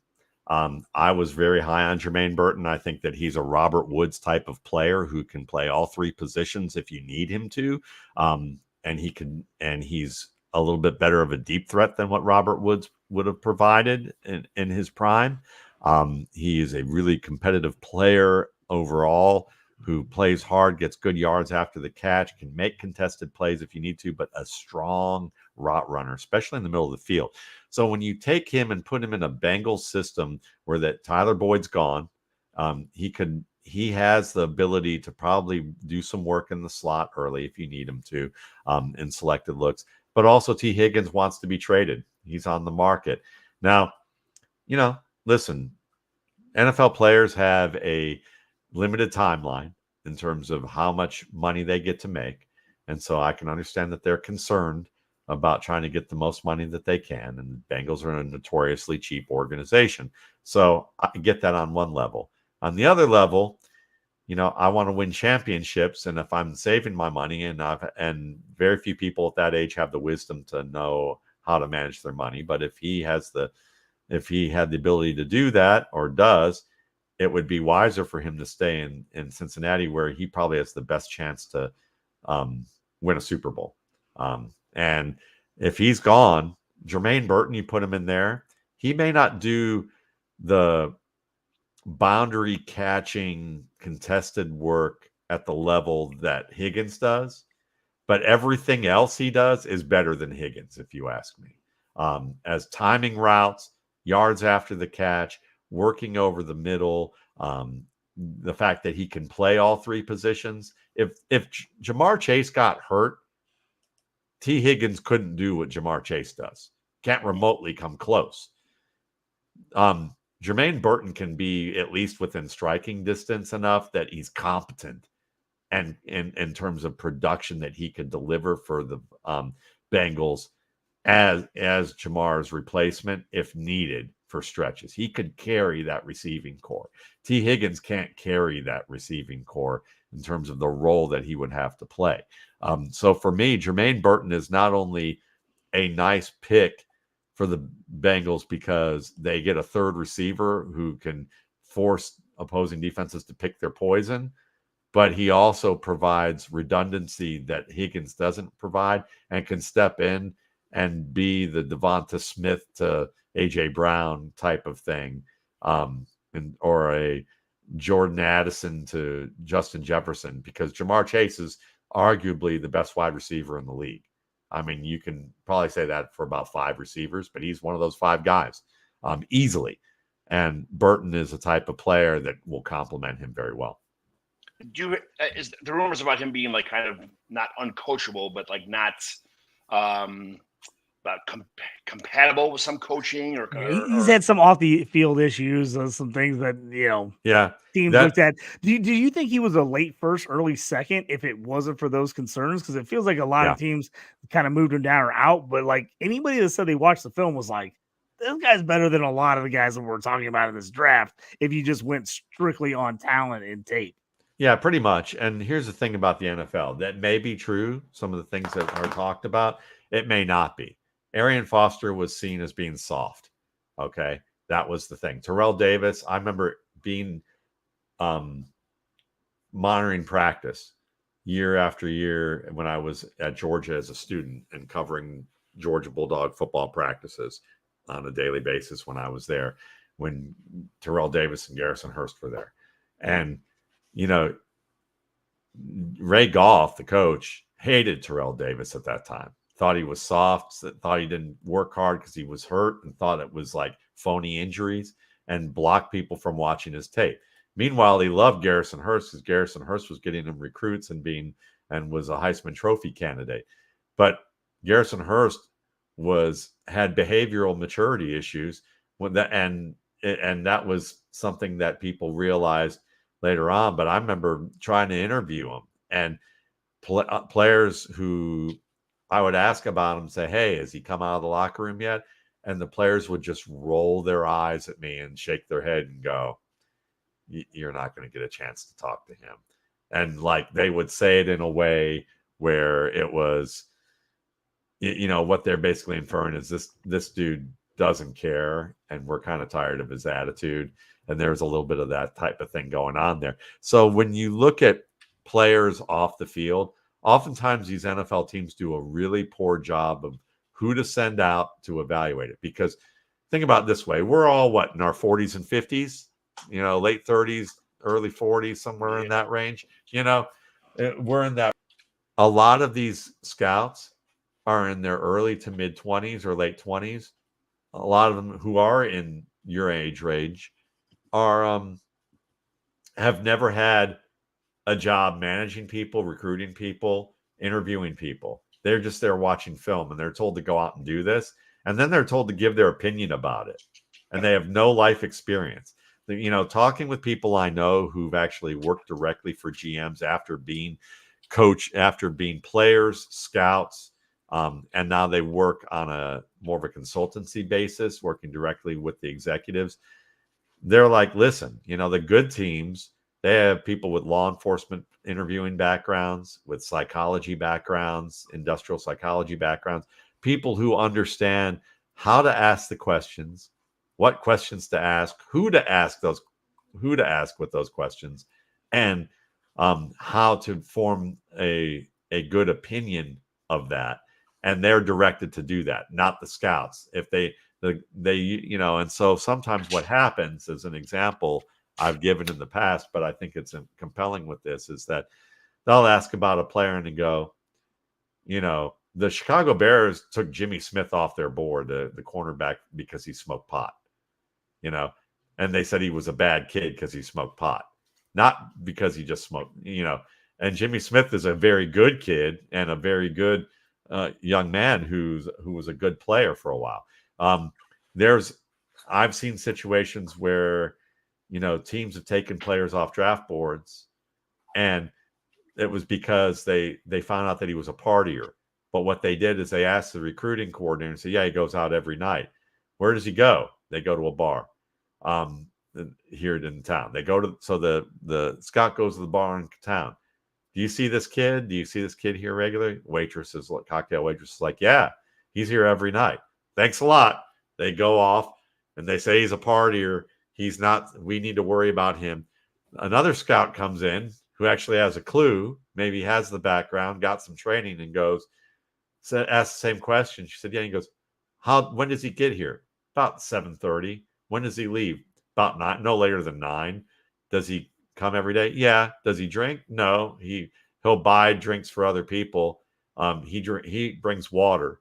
I was very high on Jermaine Burton. I think that he's a Robert Woods type of player who can play all 3 positions if you need him to. And he's a little bit better of a deep threat than what Robert Woods would have provided in his prime. He is a really competitive player overall, who plays hard, gets good yards after the catch, can make contested plays if you need to, but a strong route runner, especially in the middle of the field. So when you take him and put him in a Bengals system where that Tyler Boyd's gone, he has the ability to probably do some work in the slot early if you need him to, in selected looks. But also T. Higgins wants to be traded. He's on the market. Now, listen, NFL players have a limited timeline in terms of how much money they get to make. And so I can understand that they're concerned about trying to get the most money that they can. And the Bengals are a notoriously cheap organization. So I get that on one level. On the other level, I want to win championships. And if I'm saving my money, and very few people at that age have the wisdom to know how to manage their money. But if he had the ability to do that, or does, it would be wiser for him to stay in Cincinnati, where he probably has the best chance to win a Super Bowl. And if he's gone, Jermaine Burton, you put him in there, he may not do the boundary catching contested work at the level that Higgins does, but everything else he does is better than Higgins, if you ask me. As timing routes, yards after the catch, working over the middle, the fact that he can play all three positions. If Jamar Chase got hurt, T. Higgins couldn't do what Jamar Chase does. Can't remotely come close. Jermaine Burton can be at least within striking distance enough that he's competent, and in terms of production that he could deliver for the Bengals as Jamar's replacement if needed for stretches. He could carry that receiving core. T. Higgins can't carry that receiving core in terms of the role that he would have to play. So for me, Jermaine Burton is not only a nice pick for the Bengals because they get a third receiver who can force opposing defenses to pick their poison, but he also provides redundancy that Higgins doesn't provide and can step in and be the Devonta Smith to A.J. Brown type of thing, or a Jordan Addison to Justin Jefferson, because Jamar Chase is arguably the best wide receiver in the league. I mean, you can probably say that for about 5 receivers, but he's one of those 5 guys easily. And Burton is a type of player that will complement him very well.
Is the rumors about him being like kind of not uncoachable, but like not compatible with some coaching, or
he's had some off the field issues, some things that teams looked at. Do you think he was a late first, early second if it wasn't for those concerns? Because it feels like a lot of teams kind of moved him down or out, but like anybody that said they watched the film was like, this guy's better than a lot of the guys that we're talking about in this draft if you just went strictly on talent and tape.
Yeah, pretty much. And here's the thing about the NFL. That may be true. Some of the things that are talked about, it may not be. Arian Foster was seen as being soft. Okay. That was the thing. Terrell Davis, I remember being monitoring practice year after year when I was at Georgia as a student and covering Georgia Bulldog football practices on a daily basis when I was there, when Terrell Davis and Garrison Hurst were there. And, Ray Goff, the coach, hated Terrell Davis at that time. Thought he was soft, thought he didn't work hard because he was hurt, and thought it was like phony injuries, and blocked people from watching his tape. Meanwhile, he loved Garrison Hurst because Garrison Hurst was getting him recruits and was a Heisman Trophy candidate. But Garrison Hurst had behavioral maturity issues and that was something that people realized later on. But I remember trying to interview him, and players who I would ask about him say, "Hey, has he come out of the locker room yet?" And the players would just roll their eyes at me and shake their head and go, "You're not going to get a chance to talk to him." And like they would say it in a way where it was, what they're basically inferring is this dude doesn't care, and we're kind of tired of his attitude. And there's a little bit of that type of thing going on there. So when you look at players off the field, oftentimes these NFL teams do a really poor job of who to send out to evaluate it. Because think about it this way, we're all in our 40s and 50s, late 30s, early 40s, somewhere in that range. We're in that. A lot of these scouts are in their early to mid 20s or late 20s. A lot of them who are in your age range have never had a job managing people, recruiting people, interviewing people. They're just there watching film, and they're told to go out and do this. And then they're told to give their opinion about it. And they have no life experience. Talking with people I know who've actually worked directly for GMs after being players, scouts, and now they work on a more of a consultancy basis, working directly with the executives. They're like, listen, the good teams, they have people with law enforcement interviewing backgrounds, with psychology backgrounds, industrial psychology backgrounds, people who understand how to ask the questions, what questions to ask, who to ask with those questions, and how to form a good opinion of that. And they're directed to do that, not the scouts. If they and so sometimes what happens, as an example, I've given in the past, but I think it's compelling with this is that they'll ask about a player and go, the Chicago Bears took Jimmy Smith off their board, the cornerback, because he smoked pot, and they said he was a bad kid because he smoked pot, not because he just smoked, and Jimmy Smith is a very good kid and a very good young man who was a good player for a while. I've seen situations where, teams have taken players off draft boards, and it was because they found out that he was a partier. But what they did is they asked the recruiting coordinator and said, yeah, he goes out every night. Where does he go? They go to a bar here in town. They go to, so the scout goes to the bar in town. Do you see this kid? Do you see this kid here regularly? Cocktail waitress is like, yeah, he's here every night. Thanks a lot. They go off and they say he's a partier. He's not, we need to worry about him. Another scout comes in who actually has a clue, maybe has the background, got some training, and asks the same question. She said, yeah. He goes, when does he get here? About 7:30. When does he leave? About 9, no later than 9. Does he come every day? Yeah. Does he drink? No. He'll buy drinks for other people. He brings water.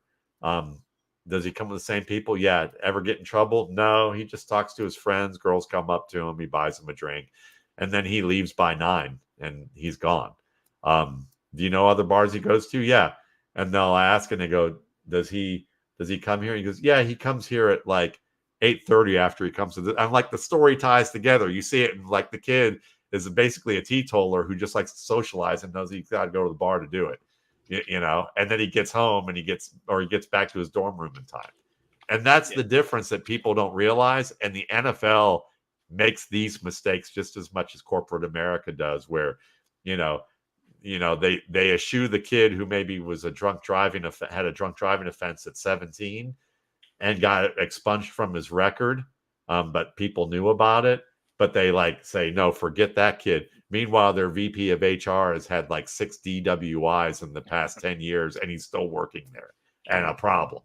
Does he come with the same people? Yeah. Ever get in trouble? No. He just talks to his friends. Girls come up to him. He buys them a drink, and then he leaves by 9 and he's gone. Do you know other bars he goes to? Yeah. And they'll ask and they go, does he come here? He goes, yeah, he comes here at like 8:30 after he comes to I'm like, the story ties together. You see it, and like the kid is basically a teetotaler who just likes to socialize and knows he's got to go to the bar to do it, and then he gets home and he gets back to his dorm room in time. And that's the difference that people don't realize. And the NFL makes these mistakes just as much as corporate America does, where, they eschew the kid who maybe was had a drunk driving offense at 17 and got expunged from his record. But people knew about it, but they say, no, forget that kid. Meanwhile, their VP of HR has had 6 DWIs in the past 10 years, and he's still working there, and a problem.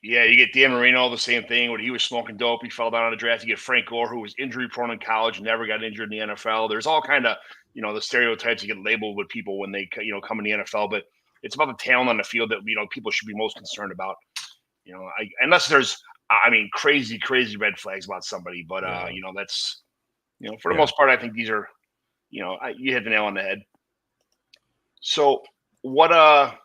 Yeah, you get Dan Marino, the same thing. When he was smoking dope, he fell down on the draft. You get Frank Gore, who was injury prone in college, never got injured in the NFL. There's all kind of, the stereotypes you get labeled with people when they, come in the NFL. But it's about the talent on the field that, people should be most concerned about. Unless there's, crazy red flags about somebody. But, that's, for the most part, I think these are, you hit the nail on the head. So what about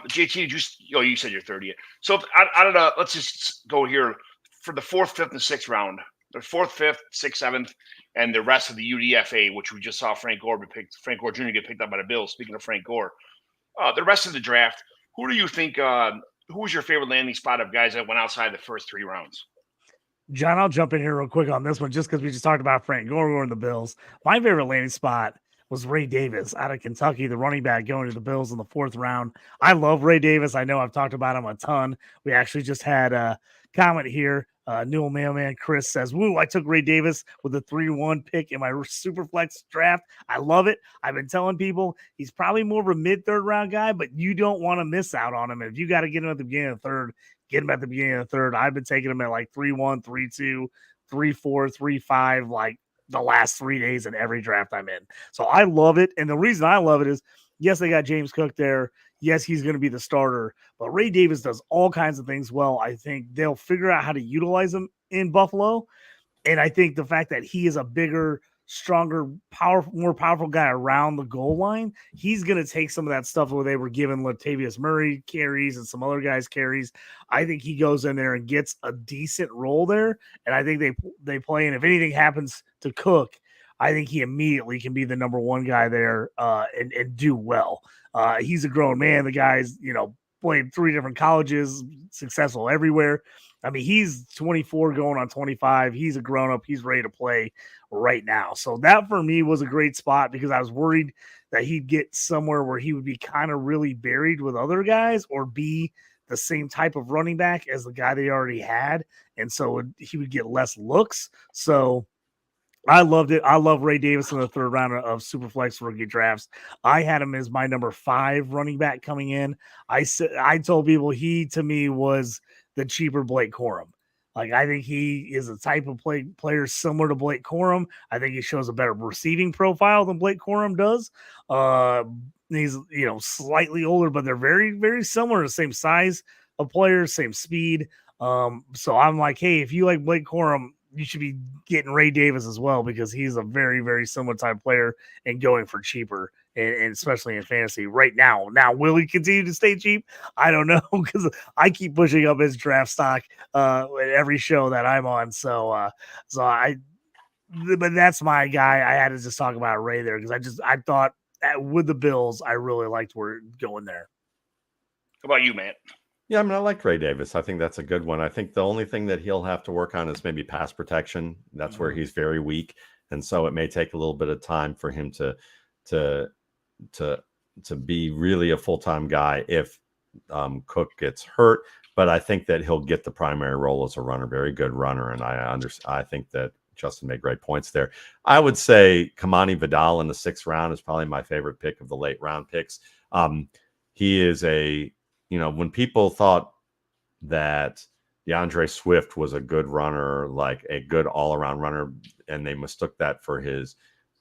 JT? You said you're 30. So I don't know. Let's just go here for the 4th, 5th, and 6th round. The 4th, 5th, 6th, 7th, and the rest of the UDFA, which we just saw Frank Gore Jr. get picked up by the Bills. Speaking of Frank Gore, the rest of the draft, who do you think? Who was your favorite landing spot of guys that went outside the first 3 rounds?
John, I'll jump in here real quick on this one, just because we just talked about Frank Gore and the Bills. My favorite landing spot was Ray Davis out of Kentucky, the running back going to the Bills in the 4th round. I love Ray Davis. I know I've talked about him a ton. We actually just had a comment here. Newell Mailman Chris says, woo, I took Ray Davis with the 3-1 pick in my Superflex draft. I love it. I've been telling people he's probably more of a mid-3rd round guy, but you don't want to miss out on him. If you got to get him at the beginning of the 3rd, get him at the beginning of the 3rd. I've been taking him at 3-1, 3-2, 3-4, 3-5, the last 3 days in every draft I'm in. So I love it. And the reason I love it is, yes, they got James Cook there. Yes, he's going to be the starter, but Ray Davis does all kinds of things well. I think they'll figure out how to utilize him in Buffalo. And I think the fact that he is a bigger, stronger, more powerful guy around the goal line, he's going to take some of that stuff where they were giving Latavius Murray carries and some other guys carries. I think he goes in there and gets a decent role there. And I think they play. And if anything happens to Cook, I think he immediately can be the number 1 guy there and do well. He's a grown man. The guy's, played 3 different colleges, successful everywhere. He's 24 going on 25. He's a grown up. He's ready to play right now. So that for me was a great spot because I was worried that he'd get somewhere where he would be kind of really buried with other guys or be the same type of running back as the guy they already had. And so he would get less looks. So I loved it. I love Ray Davis in the 3rd round of Superflex rookie drafts. I had him as my number 5 running back coming in. I told people he, to me, was the cheaper Blake Corum. Like, I think he is a type of player similar to Blake Corum. I think he shows a better receiving profile than Blake Corum does. He's, slightly older, but they're very, very similar, the same size of players, same speed. So I'm like, hey, if you like Blake Corum, you should be getting Ray Davis as well, because he's a very, very similar type player and going for cheaper, and especially in fantasy right now. Now, will he continue to stay cheap? I don't know, because I keep pushing up his draft stock at every show that I'm on. But that's my guy. I had to just talk about Ray there, because I thought with the Bills, I really liked where going there.
How about you, Matt?
Yeah, I mean, I like Ray Davis. I think that's a good one. I think the only thing that he'll have to work on is maybe pass protection. That's where he's very weak, and so it may take a little bit of time for him to be really a full-time guy if Cook gets hurt. But I think that he'll get the primary role as a runner, very good runner, and I think that Justin made great points there. I would say Kamani Vidal in the 6th round is probably my favorite pick of the late round picks. He is when people thought that DeAndre Swift was a good runner, like a good all-around runner, and they mistook that for his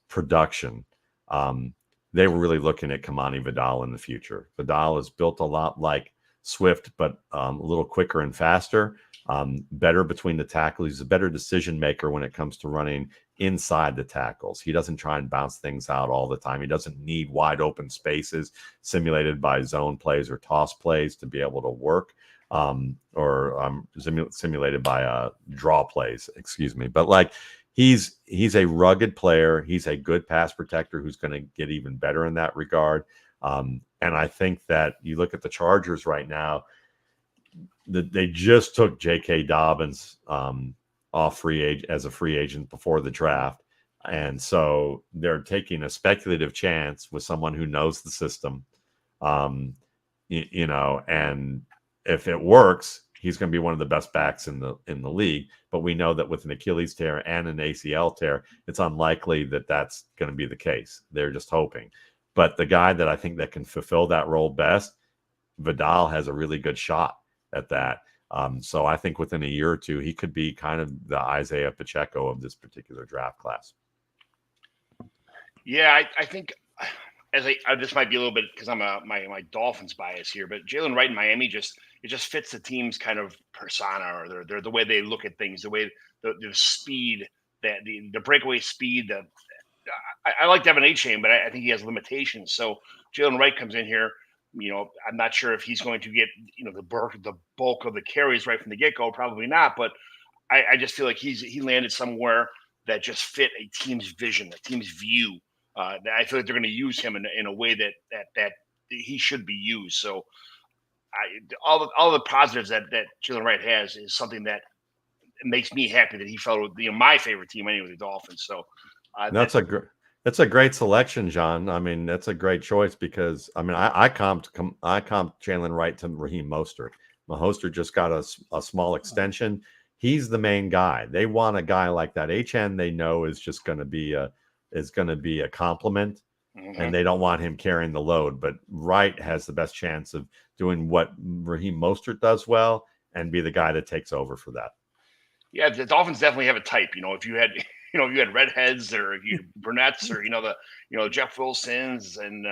production, they were really looking at Kamani Vidal in the future. Vidal is built a lot like Swift, but a little quicker and faster, better between the tackles. He's a better decision maker when it comes to running inside the tackles. He doesn't try and bounce things out all the time. He doesn't need wide open spaces simulated by zone plays or toss plays to be able to work, or simulated by draw plays, excuse me. But like, he's a rugged player. He's a good pass protector who's going to get even better in that regard. And I think that you look at the Chargers right now, they just took J.K. Dobbins off as a free agent before the draft. And so they're taking a speculative chance with someone who knows the system, and if it works, he's going to be one of the best backs in the league. But we know that with an Achilles tear and an ACL tear, it's unlikely that that's going to be the case. They're just hoping. But the guy that I think that can fulfill that role best, Vidal, has a really good shot at that. So I think within a year or two, he could be kind of the Isaiah Pacheco of this particular draft class.
Yeah, I think this might be a little bit because I'm my Dolphins bias here, but Jalen Wright in Miami just fits the team's kind of persona, or they're the way they look at things, the way the speed, that the breakaway speed. I like Devin A-Chain, but I think he has limitations. So Jalen Wright comes in here. I'm not sure if he's going to get the bulk of the carries right from the get-go. Probably not, but I just feel like he landed somewhere that just fit a team's vision, a team's view. I feel like they're going to use him in a way that he should be used. So all the positives that Jalen Wright has is something that makes me happy that he fell with my favorite team anyway, the Dolphins. So
that's a great selection, John. I mean, that's a great choice because I comped Jalen Wright to Raheem Mostert. Mostert just got a small extension. He's the main guy. They want a guy like that. HN they know is just going to be a compliment, and they don't want him carrying the load. But Wright has the best chance of doing what Raheem Mostert does well and be the guy that takes over for that. Yeah,
the Dolphins definitely have a type. If you had redheads, or brunettes, or the Jeff Wilsons, and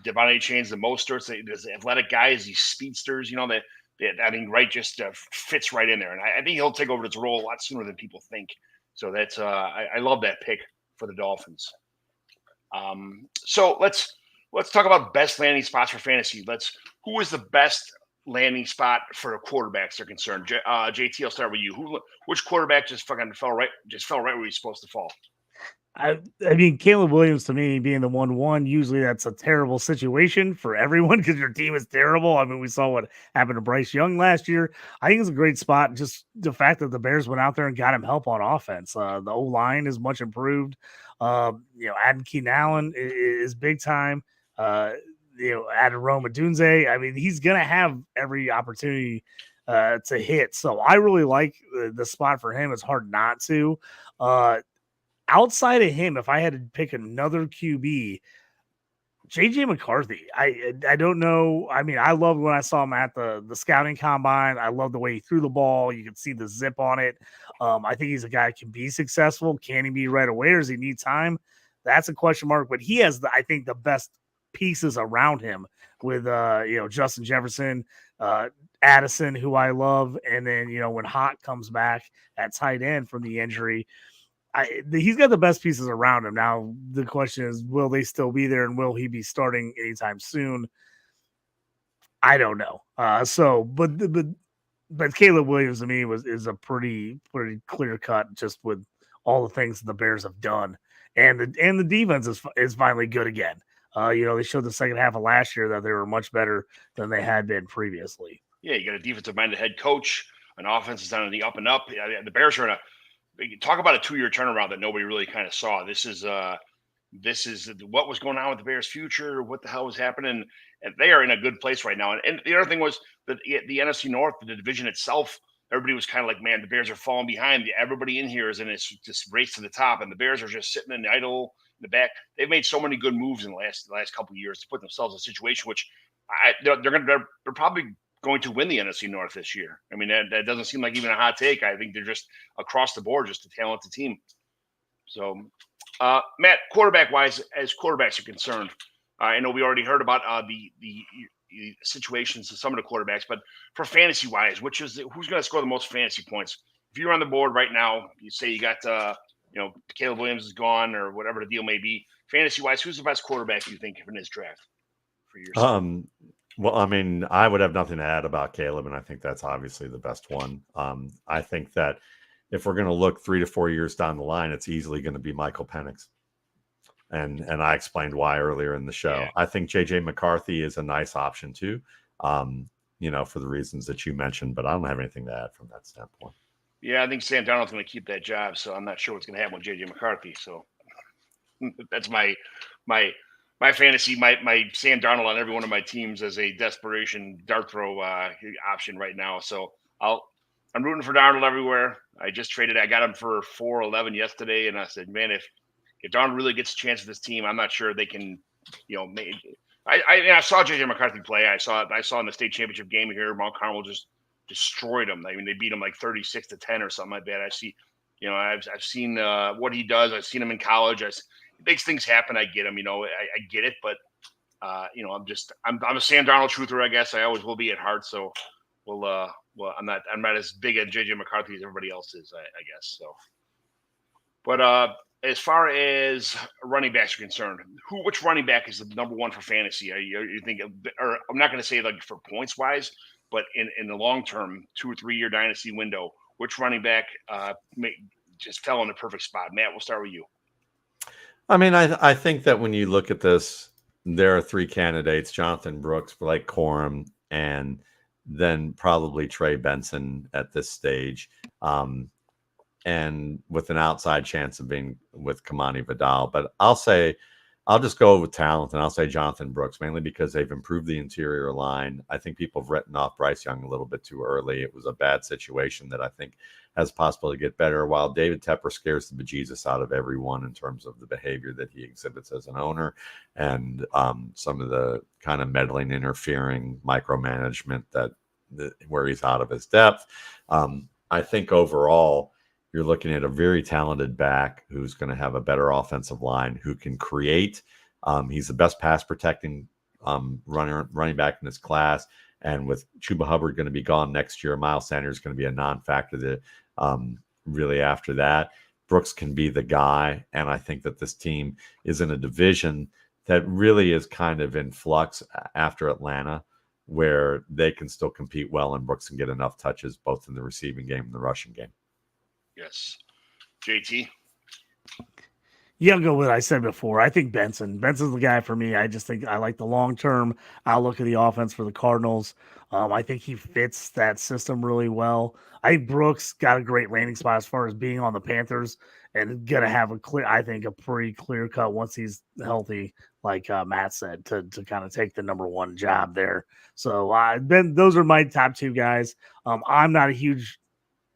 Devon A-Chains, the Mosterts, the athletic guys, these speedsters. I think Wright just fits right in there, and I think he'll take over this role a lot sooner than people think. So that's I love that pick for the Dolphins. So let's talk about best landing spots for fantasy. Who is the best landing spot for quarterbacks are concerned? JT, I'll start with you. Which quarterback just fucking fell right where he's supposed to fall?
I mean, Caleb Williams, to me, being the 1-1, usually that's a terrible situation for everyone because your team is terrible. I mean, we saw what happened to Bryce Young last year. I think it's a great spot. Just the fact that the Bears went out there and got him help on offense. The O-line is much improved. Adding Keenan Allen is big time. Added Rome Odunze. I mean, he's going to have every opportunity to hit. So I really like the spot for him. It's hard not to. Outside of him, if I had to pick another QB, JJ McCarthy. I don't know. I mean, I loved when I saw him at the scouting combine. I love the way he threw the ball. You could see the zip on it. I think he's a guy who can be successful. Can he be right away, or does he need time? That's a question mark. But he has, I think, the best pieces around him with Justin Jefferson, Addison, who I love, and then when Hott comes back at tight end from the injury. He's got the best pieces around him. Now, the question is, will they still be there and will he be starting anytime soon? I don't know. But Caleb Williams to me is a pretty clear cut just with all the things that the Bears have done. And the defense is finally good again. They showed the second half of last year that they were much better than they had been previously.
Yeah, you got a defensive-minded head coach, an offense is on the up and up. The Bears are talk about a 2-year turnaround that nobody really kind of saw. This is what was going on with the Bears' future, what the hell was happening, and they are in a good place right now. And the other thing was that the NFC North, the division itself, everybody was kind of like, man, the Bears are falling behind. Everybody in here is in this race to the top, and the Bears are just sitting in the idle in the back. They've made so many good moves in the last couple of years to put themselves in a situation which they're probably going to win the NFC North this year. I mean, that doesn't seem like even a hot take. I think they're just across the board, just a talented team. So, Matt, quarterback-wise, as quarterbacks are concerned, I know we already heard about the situations of some of the quarterbacks, but for fantasy-wise, who's going to score the most fantasy points? If you're on the board right now, you say you got, Caleb Williams is gone or whatever the deal may be. Fantasy-wise, who's the best quarterback you think in this draft for yourself?
Well, I mean, I would have nothing to add about Caleb, and I think that's obviously the best one. I think that if we're going to look 3 to 4 years down the line, it's easily going to be Michael Penix. And I explained why earlier in the show. Yeah. I think JJ McCarthy is a nice option too, for the reasons that you mentioned, but I don't have anything to add from that standpoint.
Yeah, I think Sam Darnold's going to keep that job, so I'm not sure what's going to happen with JJ McCarthy. So that's my fantasy, my Sam Darnold on every one of my teams as a desperation dart throw option right now. So I'm rooting for Darnold everywhere. I got him for $4.11 yesterday, and I said, man, if Darnold really gets a chance with this team, I'm not sure they can, I saw JJ McCarthy play. I saw in the state championship game here, Mount Carmel just destroyed him. I mean, they beat him like 36-10 or something like that. I see, I've seen what he does. I've seen him in college. It makes things happen. I get him, I get it, but I'm a Sam Darnold truther, I guess. I always will be at heart. So I'm not as big at JJ McCarthy as everybody else is, I guess. So, but as far as running backs are concerned, which running back is the number one for fantasy? You think, or I'm not going to say like for points wise, but in the long term, 2 or 3 year dynasty window, which running back just fell in the perfect spot? Matt, we'll start with you.
I mean, I think that when you look at this, there are 3 candidates: Jonathan Brooks, Blake Corum, and then probably Trey Benson at this stage. And with an outside chance of being with Kamani Vidal. But I'll just go with talent, and I'll say Jonathan Brooks, mainly because they've improved the interior line. I think people have written off Bryce Young a little bit too early. It was a bad situation that I think has possible to get better, while David Tepper scares the bejesus out of everyone in terms of the behavior that he exhibits as an owner and some of the kind of meddling, interfering micromanagement where he's out of his depth. I think overall, you're looking at a very talented back who's going to have a better offensive line, who can create. He's the best pass protecting running back in this class. And with Chuba Hubbard going to be gone next year, Miles Sanders is going to be a non-factor really after that. Brooks can be the guy. And I think that this team is in a division that really is kind of in flux after Atlanta, where they can still compete well, and Brooks can get enough touches both in the receiving game and the rushing game.
Yes. JT?
Yeah, I'll go with what I said before. I think Benson. Benson's the guy for me. I just think I like the long-term outlook of the offense for the Cardinals. I think he fits that system really well. I think Brooks got a great landing spot as far as being on the Panthers and going to have a pretty clear cut once he's healthy, like Matt said, to kind of take the number one job there. So those are my top 2 guys. I'm not a huge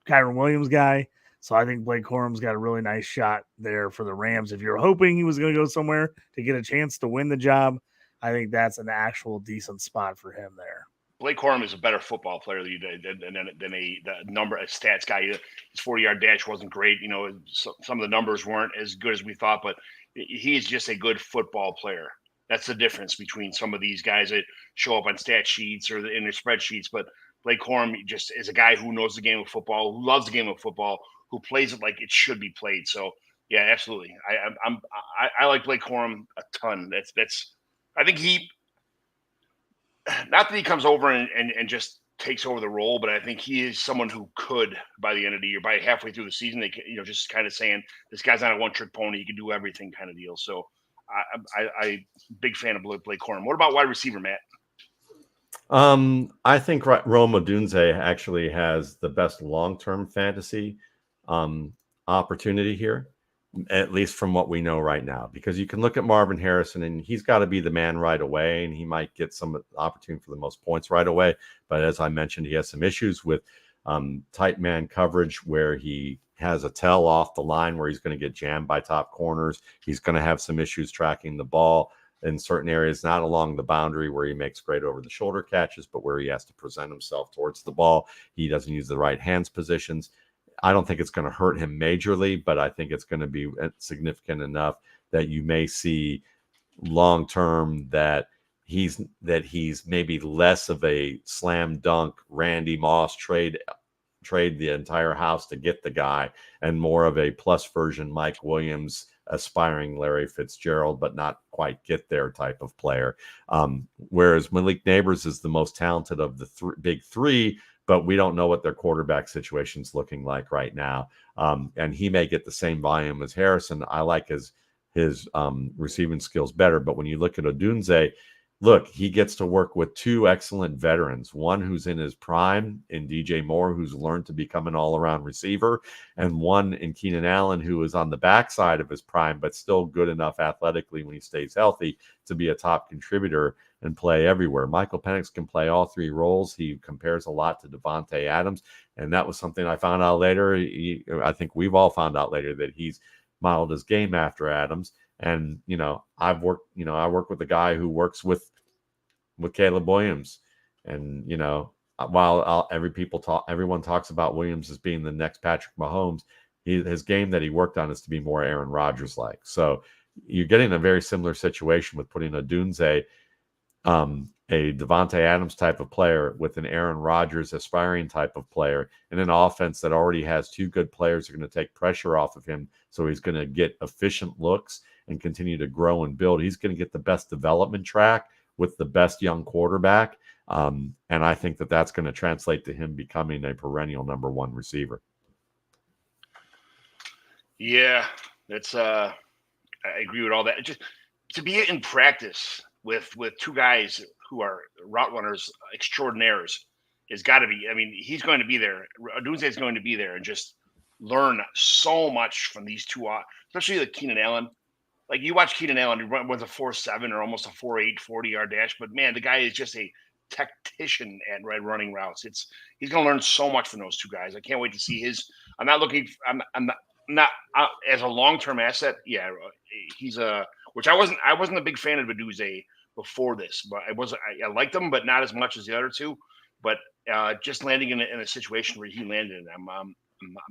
Kyron Williams guy. So I think Blake Corum's got a really nice shot there for the Rams. If you're hoping he was going to go somewhere to get a chance to win the job, I think that's an actual decent spot for him there.
Blake Corum is a better football player than the number a stats guy. His 40-yard dash wasn't great. Some of the numbers weren't as good as we thought, but he is just a good football player. That's the difference between some of these guys that show up on stat sheets or in their spreadsheets. But Blake Corum just is a guy who knows the game of football, who loves the game of football, who plays it like it should be played. So yeah, absolutely. I like Blake Corum a ton. I think he. Not that he comes over and just takes over the role, but I think he is someone who could, by the end of the year, by halfway through the season, they just kind of saying this guy's not a one-trick pony. He can do everything kind of deal. So I big fan of Blake Corum. What about wide receiver, Matt?
I think Rome Odunze actually has the best long-term fantasy opportunity here, at least from what we know right now, because you can look at Marvin Harrison and he's got to be the man right away, and he might get some opportunity for the most points right away. But as I mentioned, he has some issues with tight man coverage where he has a tell off the line where he's going to get jammed by top corners. He's going to have some issues tracking the ball in certain areas, not along the boundary where he makes great over the shoulder catches, but where he has to present himself towards the ball. He doesn't use the right hands positions. I don't think it's going to hurt him majorly, but I think it's going to be significant enough that you may see long term that he's maybe less of a slam dunk Randy Moss trade the entire house to get the guy, and more of a plus version Mike Williams aspiring Larry Fitzgerald, but not quite get there type of player. Whereas Malik Neighbors is the most talented of the big three, but we don't know what their quarterback situation's looking like right now. And he may get the same volume as Harrison. I like his receiving skills better. But when you look at Odunze, look, he gets to work with two excellent veterans, one who's in his prime in DJ Moore, who's learned to become an all-around receiver, and one in Keenan Allen, who is on the backside of his prime, but still good enough athletically when he stays healthy to be a top contributor and play everywhere. Michael Penix can play all three roles. He compares a lot to Devontae Adams, and that was something I found out later. I think we've all found out later that he's modeled his game after Adams. And I work with a guy who works with Caleb Williams, and while everyone talks about Williams as being the next Patrick Mahomes, his game that he worked on is to be more Aaron Rodgers like. So you're getting a very similar situation with putting Odunze, a Devontae Adams type of player with an Aaron Rodgers aspiring type of player in an offense that already has two good players who are going to take pressure off of him. So he's going to get efficient looks and continue to grow and build. He's going to get the best development track with the best young quarterback. And I think that that's going to translate to him becoming a perennial number one receiver.
Yeah, that's I agree with all that. Just to be in practice with two guys who are route runners extraordinaires has got to be. I mean, he's going to be there. Odunze is going to be there and just learn so much from these two, especially like Keenan Allen. Like you watch Keenan Allen, he runs a 4.7 or almost a 4.8 40-yard dash, but man, the guy is just a tactician at running routes. He's going to learn so much from those two guys. I can't wait to see his. I'm not as a long-term asset. Yeah, he's which I wasn't a big fan of Odunze before this, but I liked him, but not as much as the other two. But just landing in a situation where he landed, I'm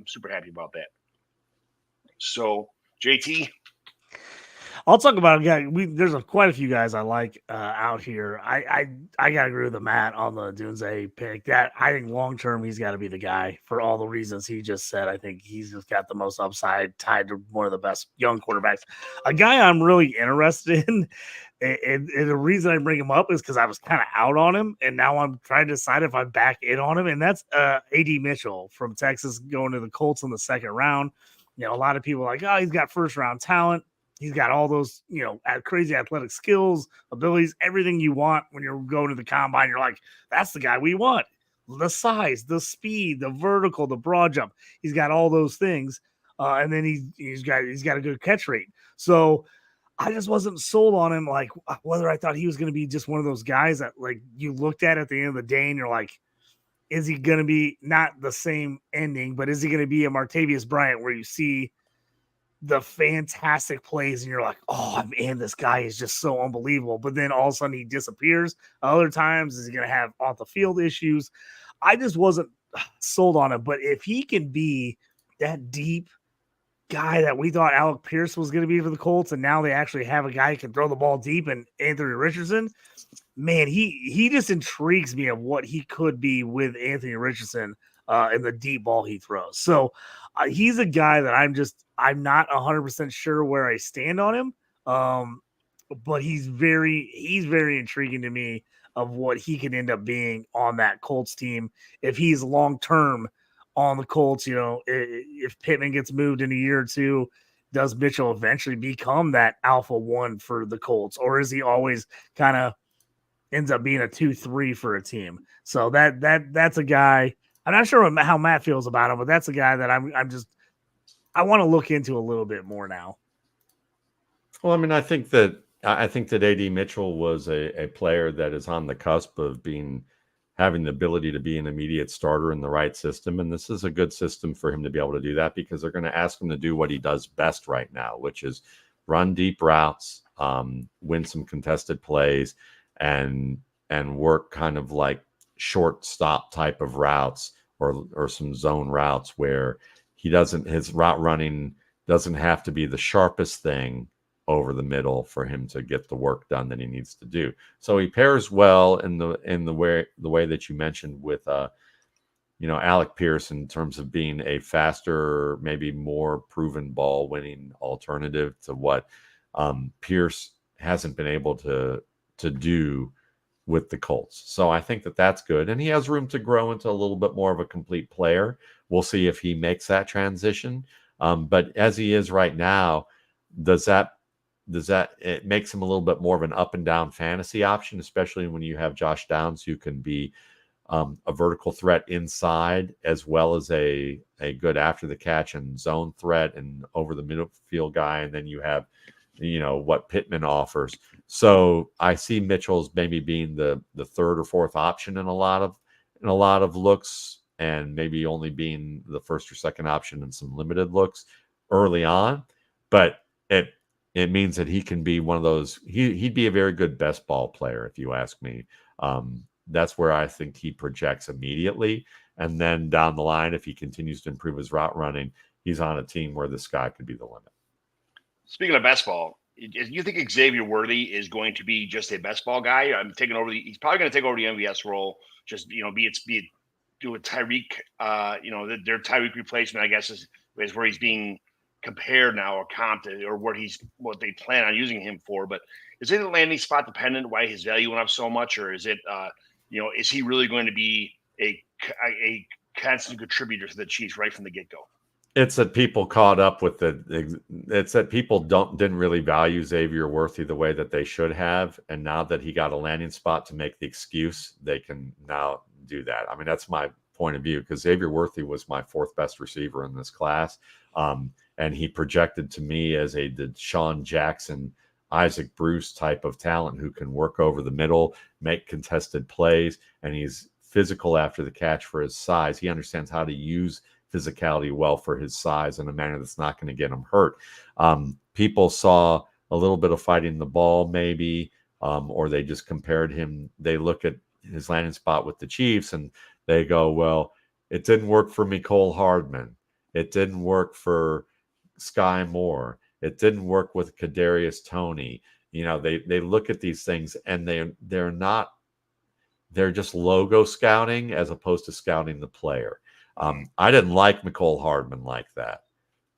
super happy about that. So JT.
I'll talk about a guy. There's quite a few guys I like out here. I gotta agree with Matt on the Odunze pick. That I think long term he's got to be the guy for all the reasons he just said. I think he's just got the most upside, tied to one of the best young quarterbacks. A guy I'm really interested in, and the reason I bring him up is because I was kind of out on him, and now I'm trying to decide if I back in on him, and that's A.D. Mitchell from Texas going to the Colts in the second round. A lot of people are like, oh, he's got first round talent. He's got all those, crazy athletic skills, abilities, everything you want when you're going to the combine. You're like, that's the guy we want. The size, the speed, the vertical, the broad jump. He's got all those things. And then he's got a good catch rate. So I just wasn't sold on him, like whether I thought he was going to be just one of those guys that like you looked at the end of the day and you're like, is he going to be not the same ending, but is he going to be a Martavius Bryant where you see the fantastic plays, and you're like, oh man, this guy is just so unbelievable. But then all of a sudden he disappears. Other times is he going to have off the field issues. I just wasn't sold on him. But if he can be that deep guy that we thought Alec Pierce was going to be for the Colts, and now they actually have a guy who can throw the ball deep, and Anthony Richardson, man, he just intrigues me of what he could be with Anthony Richardson in the deep ball he throws. So he's a guy that I'm not 100% sure where I stand on him. But he's very intriguing to me of what he can end up being on that Colts team if he's long-term on the Colts. If Pittman gets moved in a year or two, does Mitchell eventually become that alpha one for the Colts, or is he always kind of ends up being a 2-3 for a team? So that's a guy. I'm not sure how Matt feels about him, but that's a guy that I want to look into a little bit more now.
Well, I mean, I think that AD Mitchell was a player that is on the cusp of having the ability to be an immediate starter in the right system. And this is a good system for him to be able to do that, because they're going to ask him to do what he does best right now, which is run deep routes, win some contested plays, and work kind of like short stop type of routes or some zone routes where his route running doesn't have to be the sharpest thing over the middle for him to get the work done that he needs to do. So he pairs well in the way that you mentioned with Alec Pierce, in terms of being a faster, maybe more proven ball winning alternative to what Pierce hasn't been able to do with the Colts. So I think that that's good, and he has room to grow into a little bit more of a complete player. We'll see if he makes that transition. But as he is right now, it makes him a little bit more of an up and down fantasy option, especially when you have Josh Downs, who can be a vertical threat inside as well as a good after the catch and zone threat and over the midfield guy. And then you have, what Pittman offers. So I see Mitchell's maybe being the third or fourth option in a lot of looks, and maybe only being the first or second option in some limited looks early on. But it means that he can be one of those. He'd be a very good best ball player, if you ask me. That's where I think he projects immediately. And then down the line, if he continues to improve his route running, he's on a team where the sky could be the limit.
Speaking of best ball, you think Xavier Worthy is going to be just a best ball guy? He's probably going to take over the MVS role. Just, be it do a Tyreek, their Tyreek replacement, I guess, is where he's being compared now, or comped, or what they plan on using him for. But is it a landing spot dependent why his value went up so much, or is it is he really going to be a constant contributor to the Chiefs right from the get-go?
It's that people caught up with it's that people didn't really value Xavier Worthy the way that they should have, and now that he got a landing spot to make the excuse, they can now do that. I mean, that's my point of view, because Xavier Worthy was my fourth best receiver in this class. And he projected to me as a Deshaun Jackson, Isaac Bruce type of talent who can work over the middle, make contested plays, and he's physical after the catch for his size. He understands how to use physicality well for his size in a manner that's not going to get him hurt. People saw a little bit of fighting the ball maybe, or they just compared him. They look at his landing spot with the Chiefs and they go, well, it didn't work for Mecole Hardman. It didn't work for Sky Moore. It didn't work with Kadarius Toney. They look at these things and they're just logo scouting as opposed to scouting the player. I didn't like Mecole Hardman like that.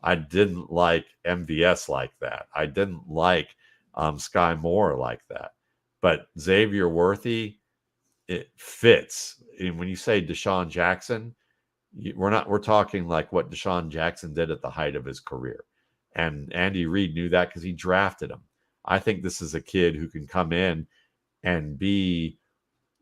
I didn't like MVS like that. I didn't like Sky Moore like that. But Xavier Worthy, it fits. And when you say Deshaun Jackson, we're talking like what Deshaun Jackson did at the height of his career. And Andy Reid knew that because he drafted him. I think this is a kid who can come in and be,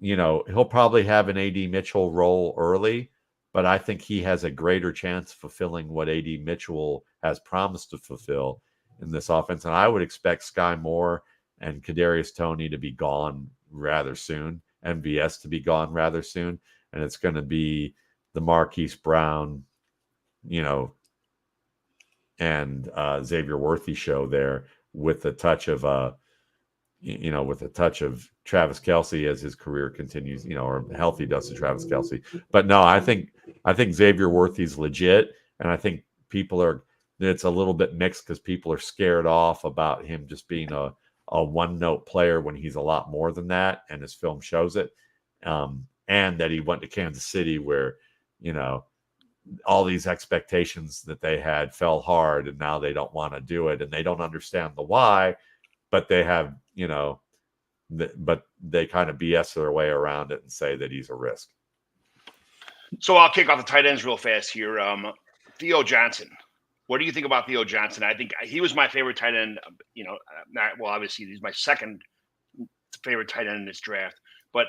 he'll probably have an AD Mitchell role early, but I think he has a greater chance of fulfilling what AD Mitchell has promised to fulfill in this offense. And I would expect Sky Moore and Kadarius Toney to be gone rather soon, MVS to be gone rather soon. And it's going to be the Marquise Brown, Xavier Worthy show there with a touch of Travis Kelce as his career continues, or healthy does to Travis Kelce. But no, I think Xavier Worthy's legit, and I think it's a little bit mixed because people are scared off about him just being a one-note player when he's a lot more than that, and his film shows it. And that he went to Kansas City where, all these expectations that they had fell hard, and now they don't want to do it, and they don't understand the why, but they have, but they kind of BS their way around it and say that he's a risk.
So I'll kick off the tight ends real fast here. Theo Johnson. What do you think about Theo Johnson? I think he was my favorite tight end. Obviously he's my second favorite tight end in this draft. But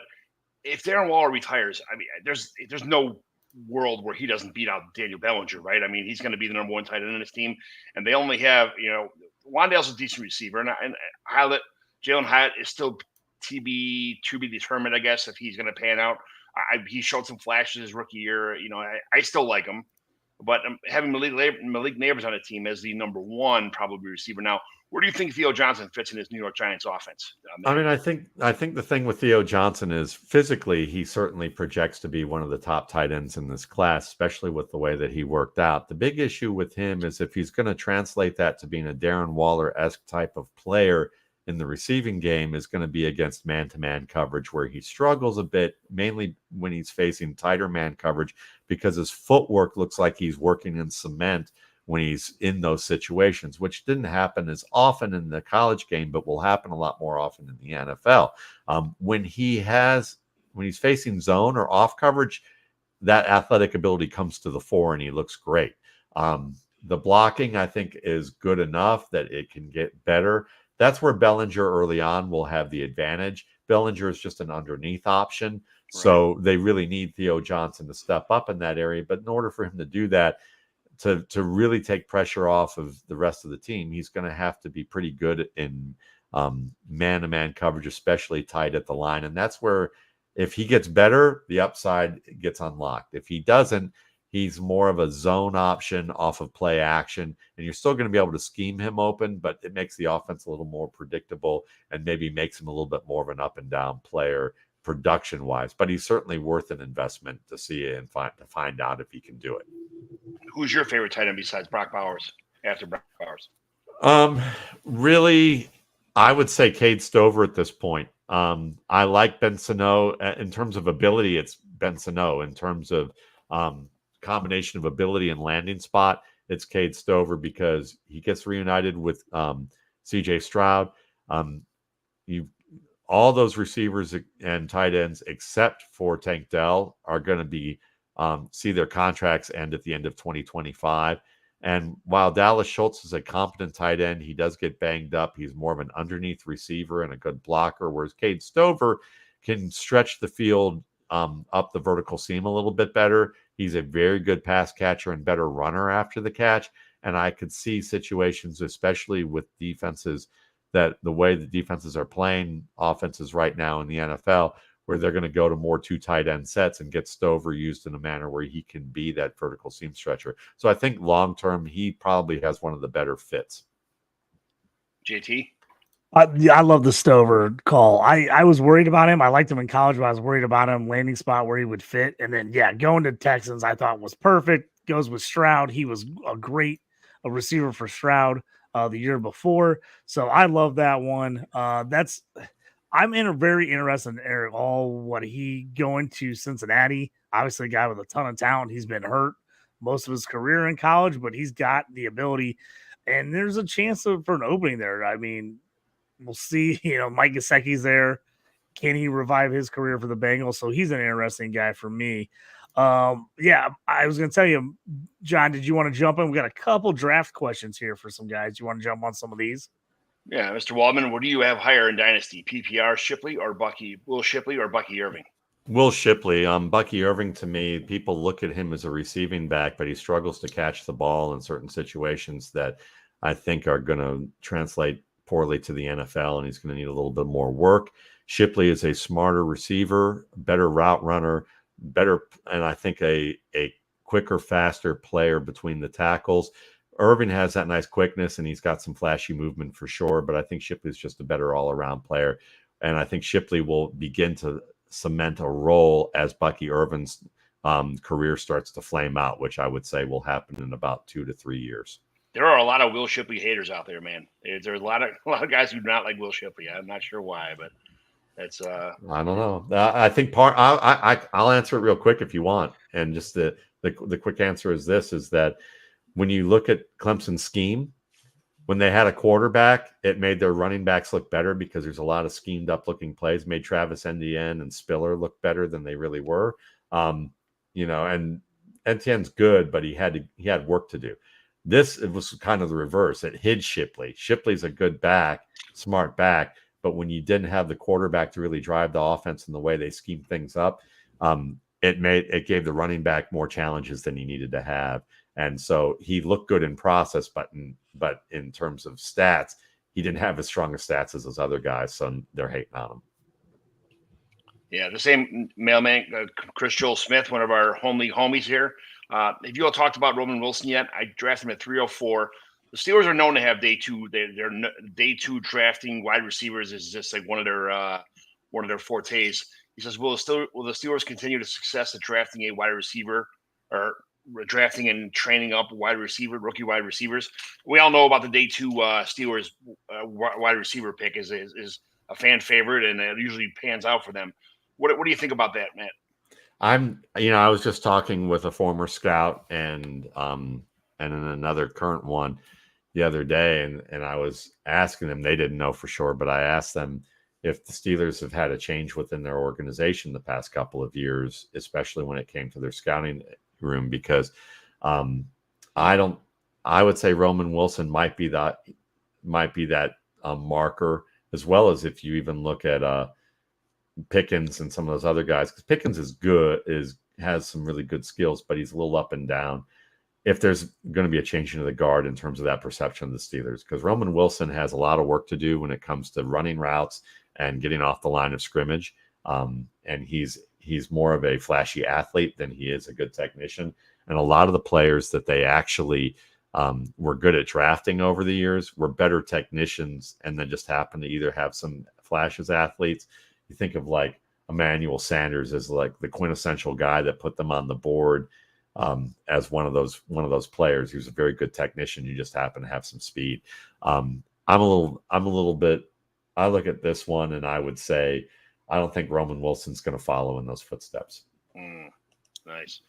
if Darren Waller retires, I mean, there's no world where he doesn't beat out Daniel Bellinger, right? I mean, he's going to be the number one tight end in this team, and they only have, Wandale's a decent receiver, and Jalen Hyatt is still to be determined, I guess, if he's going to pan out. He showed some flashes his rookie year. I still like him, but having Malik Neighbors on the team as the number one probably receiver now. Where do you think Theo Johnson fits in his New York Giants offense?
I think the thing with Theo Johnson is physically he certainly projects to be one of the top tight ends in this class, especially with the way that he worked out. The big issue with him is if he's going to translate that to being a Darren Waller-esque type of player in the receiving game is going to be against man-to-man coverage, where he struggles a bit, mainly when he's facing tighter man coverage, because his footwork looks like he's working in cement when he's in those situations, which didn't happen as often in the college game, but will happen a lot more often in the NFL. When he's facing zone or off coverage, that athletic ability comes to the fore and he looks great. The blocking, I think, is good enough that it can get better. That's where Bellinger early on will have the advantage. Bellinger is just an underneath option. Right. So they really need Theo Johnson to step up in that area. But in order for him to do that, to really take pressure off of the rest of the team, he's going to have to be pretty good in man-to-man coverage, especially tight at the line. And that's where, if he gets better, the upside gets unlocked. If he doesn't, he's more of a zone option off of play action, and you're still going to be able to scheme him open, but it makes the offense a little more predictable and maybe makes him a little bit more of an up and down player production-wise. But he's certainly worth an investment to see it and find out if he can do it.
Who's your favorite tight end besides Brock Bowers after Brock Bowers?
Really, I would say Cade Stover at this point. I like Ben Sano. In terms of ability, it's Ben Sano. In terms of combination of ability and landing spot, it's Cade Stover, because he gets reunited with CJ Stroud. All those receivers and tight ends except for Tank Dell are going to be see their contracts end at the end of 2025. And while Dallas Schultz is a competent tight end, he does get banged up. He's more of an underneath receiver and a good blocker, whereas Cade Stover can stretch the field up the vertical seam a little bit better. He's a very good pass catcher and better runner after the catch. And I could see situations, especially with defenses, that the way the defenses are playing offenses right now in the NFL, where they're going to go to more two tight end sets and get Stover used in a manner where he can be that vertical seam stretcher. So I think long-term, he probably has one of the better fits.
JT?
I love the Stover call. I was worried about him. I liked him in college, but I was worried about him landing spot where he would fit. And then, going to Texans, I thought was perfect. Goes with Stroud. He was a great receiver for Stroud the year before. So I love that one. I'm very interested in Eric Hall. What he going to Cincinnati? Obviously, a guy with a ton of talent. He's been hurt most of his career in college, but he's got the ability, and there's a chance for an opening there. I mean, we'll see. Mike Gesicki's there. Can he revive his career for the Bengals? So he's an interesting guy for me. I was going to tell you, John, did you want to jump in? We got a couple draft questions here for some guys. You want to jump on some of these?
Yeah, Mr. Waldman, what do you have higher in Dynasty? PPR Shipley or Will Shipley or Bucky Irving?
Will Shipley. Bucky Irving, to me, people look at him as a receiving back, but he struggles to catch the ball in certain situations that I think are going to translate poorly to the NFL, and he's going to need a little bit more work. Shipley is a smarter receiver, better route runner, and I think a quicker, faster player between the tackles. Irvin has that nice quickness and he's got some flashy movement for sure, but I think Shipley's just a better all-around player. And I think Shipley will begin to cement a role as Bucky Irvin's career starts to flame out, which I would say will happen in about 2 to 3 years.
There are a lot of Will Shipley haters out there, man. There's a lot of guys who do not like Will Shipley. I'm not sure why, but that's
I don't know. I think I'll answer it real quick if you want. And just the quick answer is this: is that when you look at Clemson's scheme, when they had a quarterback, it made their running backs look better because there's a lot of schemed up looking plays, made Travis Etienne and Spiller look better than they really were. And Etienne's good, but he had work to do. It was kind of the reverse. It hid Shipley. Shipley's a good back, smart back, but when you didn't have the quarterback to really drive the offense in the way they schemed things up, it gave the running back more challenges than he needed to have. And so he looked good in process, but in terms of stats, he didn't have as strong as stats as those other guys. So they're hating on him.
Yeah, the same mailman, Chris Joel Smith, one of our home league homies here. Have you all talked about Roman Wilson yet? I drafted him at 304. The Steelers are known to have day two. Their day two drafting wide receivers is just like one of their fortes. He says, will the Steelers continue to success at drafting a wide receiver or drafting and training up rookie wide receivers? We all know about the day two Steelers wide receiver pick is a fan favorite, and it usually pans out for them. What do you think about that, Matt?
I was just talking with a former scout and another current one the other day, and I was asking them, they didn't know for sure, but I asked them if the Steelers have had a change within their organization the past couple of years, especially when it came to their scouting room, because I would say Roman Wilson might be that marker, as well as if you even look at Pickens and some of those other guys, because Pickens has some really good skills, but he's a little up and down. If there's going to be a change into the guard in terms of that perception of the Steelers, because Roman Wilson has a lot of work to do when it comes to running routes and getting off the line of scrimmage. And he's more of a flashy athlete than he is a good technician. And a lot of the players that they actually were good at drafting over the years were better technicians, and then just happen to either have some flash as athletes. You think of like Emmanuel Sanders as like the quintessential guy that put them on the board as one of those players who's a very good technician. You just happen to have some speed. I'm a little bit. I look at this one and I would say I don't think Roman Wilson's going to follow in those footsteps.
Nice.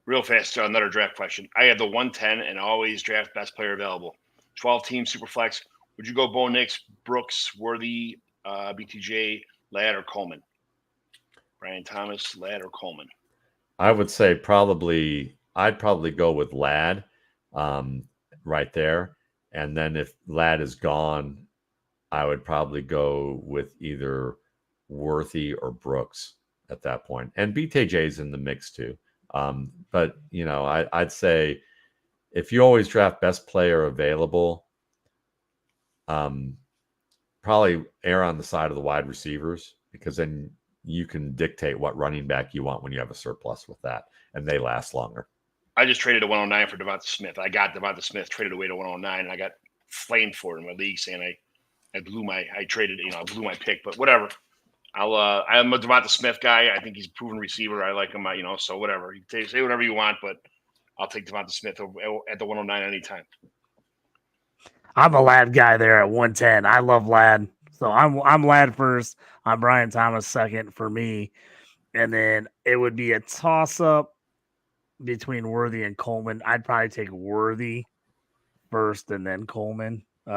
Real fast, another draft question. I have the 110 and always draft best player available. 12-team Superflex. Would you go Bo Nix, Brooks, Worthy, BTJ, Ladd, or Coleman? Brian Thomas, Ladd, or Coleman?
I would say I'd probably go with Ladd right there. And then if Ladd is gone, I would probably go with either Worthy or Brooks at that point. And BTJ's in the mix too. But I'd say if you always draft best player available, probably err on the side of the wide receivers, because then you can dictate what running back you want when you have a surplus with that, and they last longer.
I just traded a 109 for Devonta Smith. I got Devonta Smith traded away to 109, and I got flamed for it in my league, saying I blew my pick, but whatever. I'm a Devonta Smith guy. I think he's a proven receiver. I like him, so whatever. You can say whatever you want, but I'll take Devonta Smith at the 109 anytime.
I'm a Ladd guy there at 110. I love Ladd. So I'm Ladd first. I'm Brian Thomas second for me. And then it would be a toss-up between Worthy and Coleman. I'd probably take Worthy first and then Coleman. But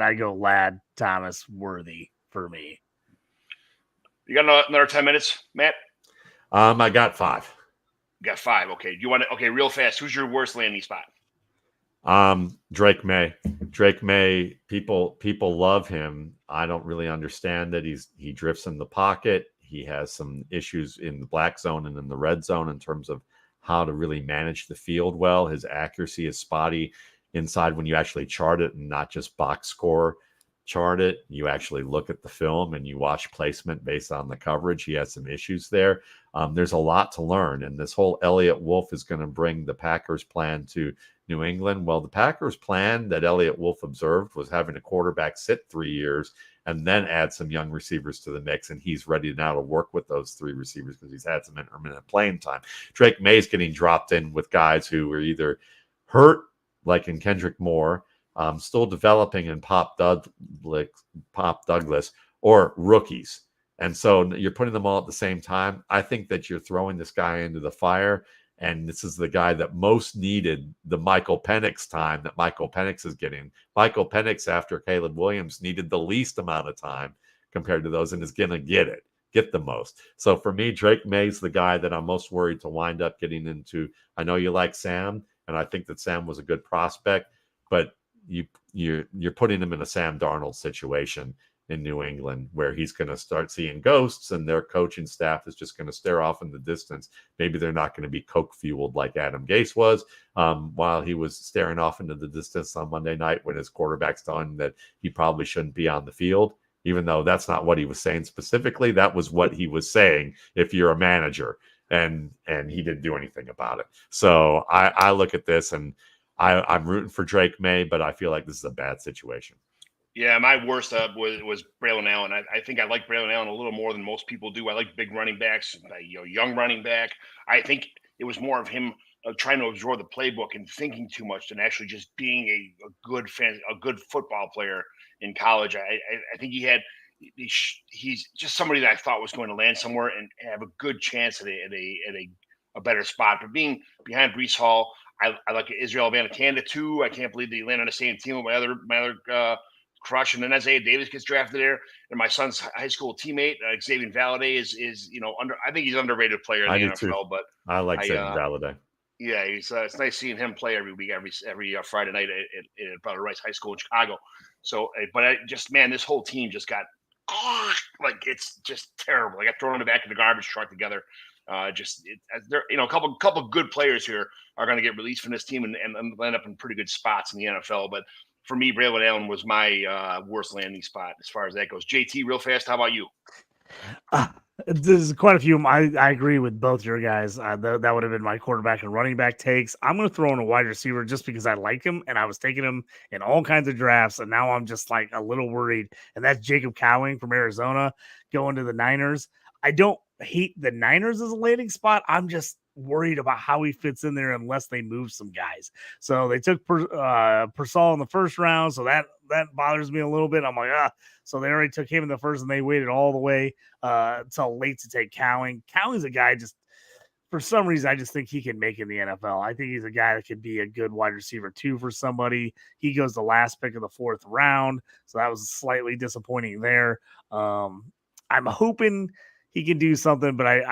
I go Ladd, Thomas, Worthy for me.
You got another 10 minutes, Matt?
I got 5.
You got 5. Okay. Do you want to? Okay, real fast. Who's your worst landing spot?
Drake May. Drake May. People love him. I don't really understand that he drifts in the pocket. He has some issues in the black zone and in the red zone in terms of how to really manage the field well. His accuracy is spotty inside when you actually chart it and not just box score. chart it, you actually look at the film and you watch placement based on the coverage, he has some issues there. There's a lot to learn. And this whole Elliott Wolf is going to bring the Packers plan to New England. Well, the Packers plan that Elliott Wolf observed was having a quarterback sit 3 years and then add some young receivers to the mix. And he's ready now to work with those 3 receivers because he's had some intermittent playing time. Drake May's getting dropped in with guys who were either hurt, like in Kendrick Moore, still developing in Pop Douglas, or rookies. And so you're putting them all at the same time. I think that you're throwing this guy into the fire. And this is the guy that most needed the Michael Penix time that Michael Penix is getting. Michael Penix, after Caleb Williams, needed the least amount of time compared to those and is going to get the most. So for me, Drake May's the guy that I'm most worried to wind up getting into. I know you like Sam, and I think that Sam was a good prospect, but you're putting him in a Sam Darnold situation in New England where he's going to start seeing ghosts and their coaching staff is just going to stare off in the distance. Maybe they're not going to be coke fueled like Adam Gase was while he was staring off into the distance on Monday night when his quarterback's telling him that he probably shouldn't be on the field, even though that's not what he was saying specifically. That was what he was saying if you're a manager, and he didn't do anything about it. So I look at this and I'm rooting for Drake May, but I feel like this is a bad situation.
Yeah, my worst was Braylon Allen. I think I like Braylon Allen a little more than most people do. I like big running backs, young running back. I think it was more of him trying to absorb the playbook and thinking too much than actually just being a good football player in college. I think he's just somebody that I thought was going to land somewhere and have a good chance at a better spot. But being behind Breece Hall, I like Israel Abanikanda too. I can't believe that he landed on the same team with my other crush. And then Isaiah Davis gets drafted there, and my son's high school teammate Xavier Valladay is I think he's an underrated player in the NFL. Too. But
I like Xavier Valladay.
Yeah, it's nice seeing him play every week, every Friday night at Brother Rice High School in Chicago. So, but this whole team just got like it's just terrible. I got thrown in the back of the garbage truck together. A couple good players here are going to get released from this team and land up in pretty good spots in the NFL. But for me, Braylon Allen was my worst landing spot as far as that goes. JT, real fast, how about you?
There's quite a few. I agree with both your guys. That would have been my quarterback and running back takes. I'm going to throw in a wide receiver just because I like him, and I was taking him in all kinds of drafts, and now I'm just like a little worried. And that's Jacob Cowing from Arizona going to the Niners. I don't hate the Niners as a landing spot. I'm just worried about how he fits in there unless they move some guys. So they took Persall in the first round, so that bothers me a little bit. I'm like, so they already took him in the first, and they waited all the way till late to take Cowing. Cowing's a guy just for some reason I just think he can make it in the NFL. I think he's a guy that could be a good wide receiver too for somebody. He goes the last pick of the 4th round, so that was slightly disappointing there. I'm hoping he can do something, but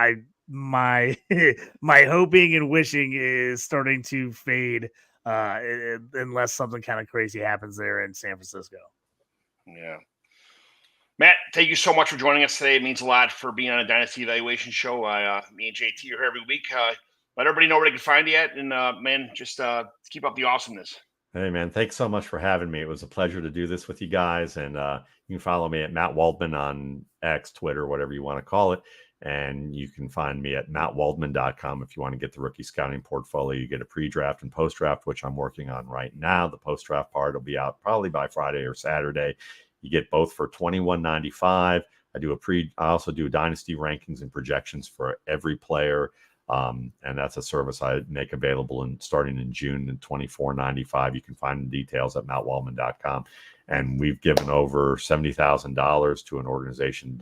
my hoping and wishing is starting to fade unless something kind of crazy happens there in San Francisco.
Yeah. Matt, thank you so much for joining us today. It means a lot for being on a Dynasty Evaluation show. Me and JT are here every week. Let everybody know where they can find you at. And, man, just keep up the awesomeness.
Hey, man, thanks so much for having me. It was a pleasure to do this with you guys. And you can follow me at Matt Waldman on X, Twitter, whatever you want to call it. And you can find me at mattwaldman.com if you want to get the rookie scouting portfolio. You get a pre-draft and post-draft, which I'm working on right now. The post-draft part will be out probably by Friday or Saturday. You get both for $21.95. I also do dynasty rankings and projections for every player. And that's a service I make available starting in June in $24.95. You can find the details at mattwaldman.com. And we've given over $70,000 to an organization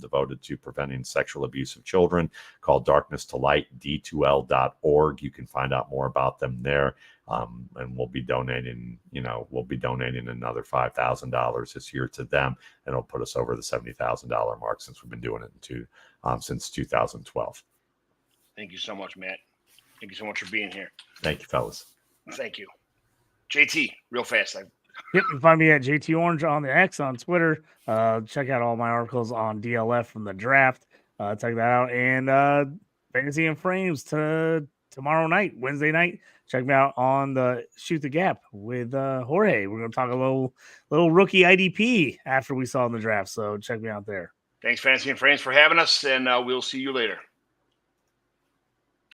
devoted to preventing sexual abuse of children called Darkness to Light, d2l.org. You can find out more about them there. And we'll be donating another $5,000 this year to them. And it'll put us over the $70,000 mark since we've been doing it since 2012.
Thank you so much, Matt. Thank you so much for being here.
Thank you, fellas.
Thank you. JT, real fast.
Yep, you can find me at JT Orange on the X on Twitter. Check out all my articles on DLF from the draft. Check that out. And Fantasy and Frames to tomorrow night, Wednesday night, check me out on the Shoot the Gap with Jorge. We're going to talk a little rookie IDP after we saw in the draft. So check me out there.
Thanks, Fantasy and Frames, for having us, and we'll see you later.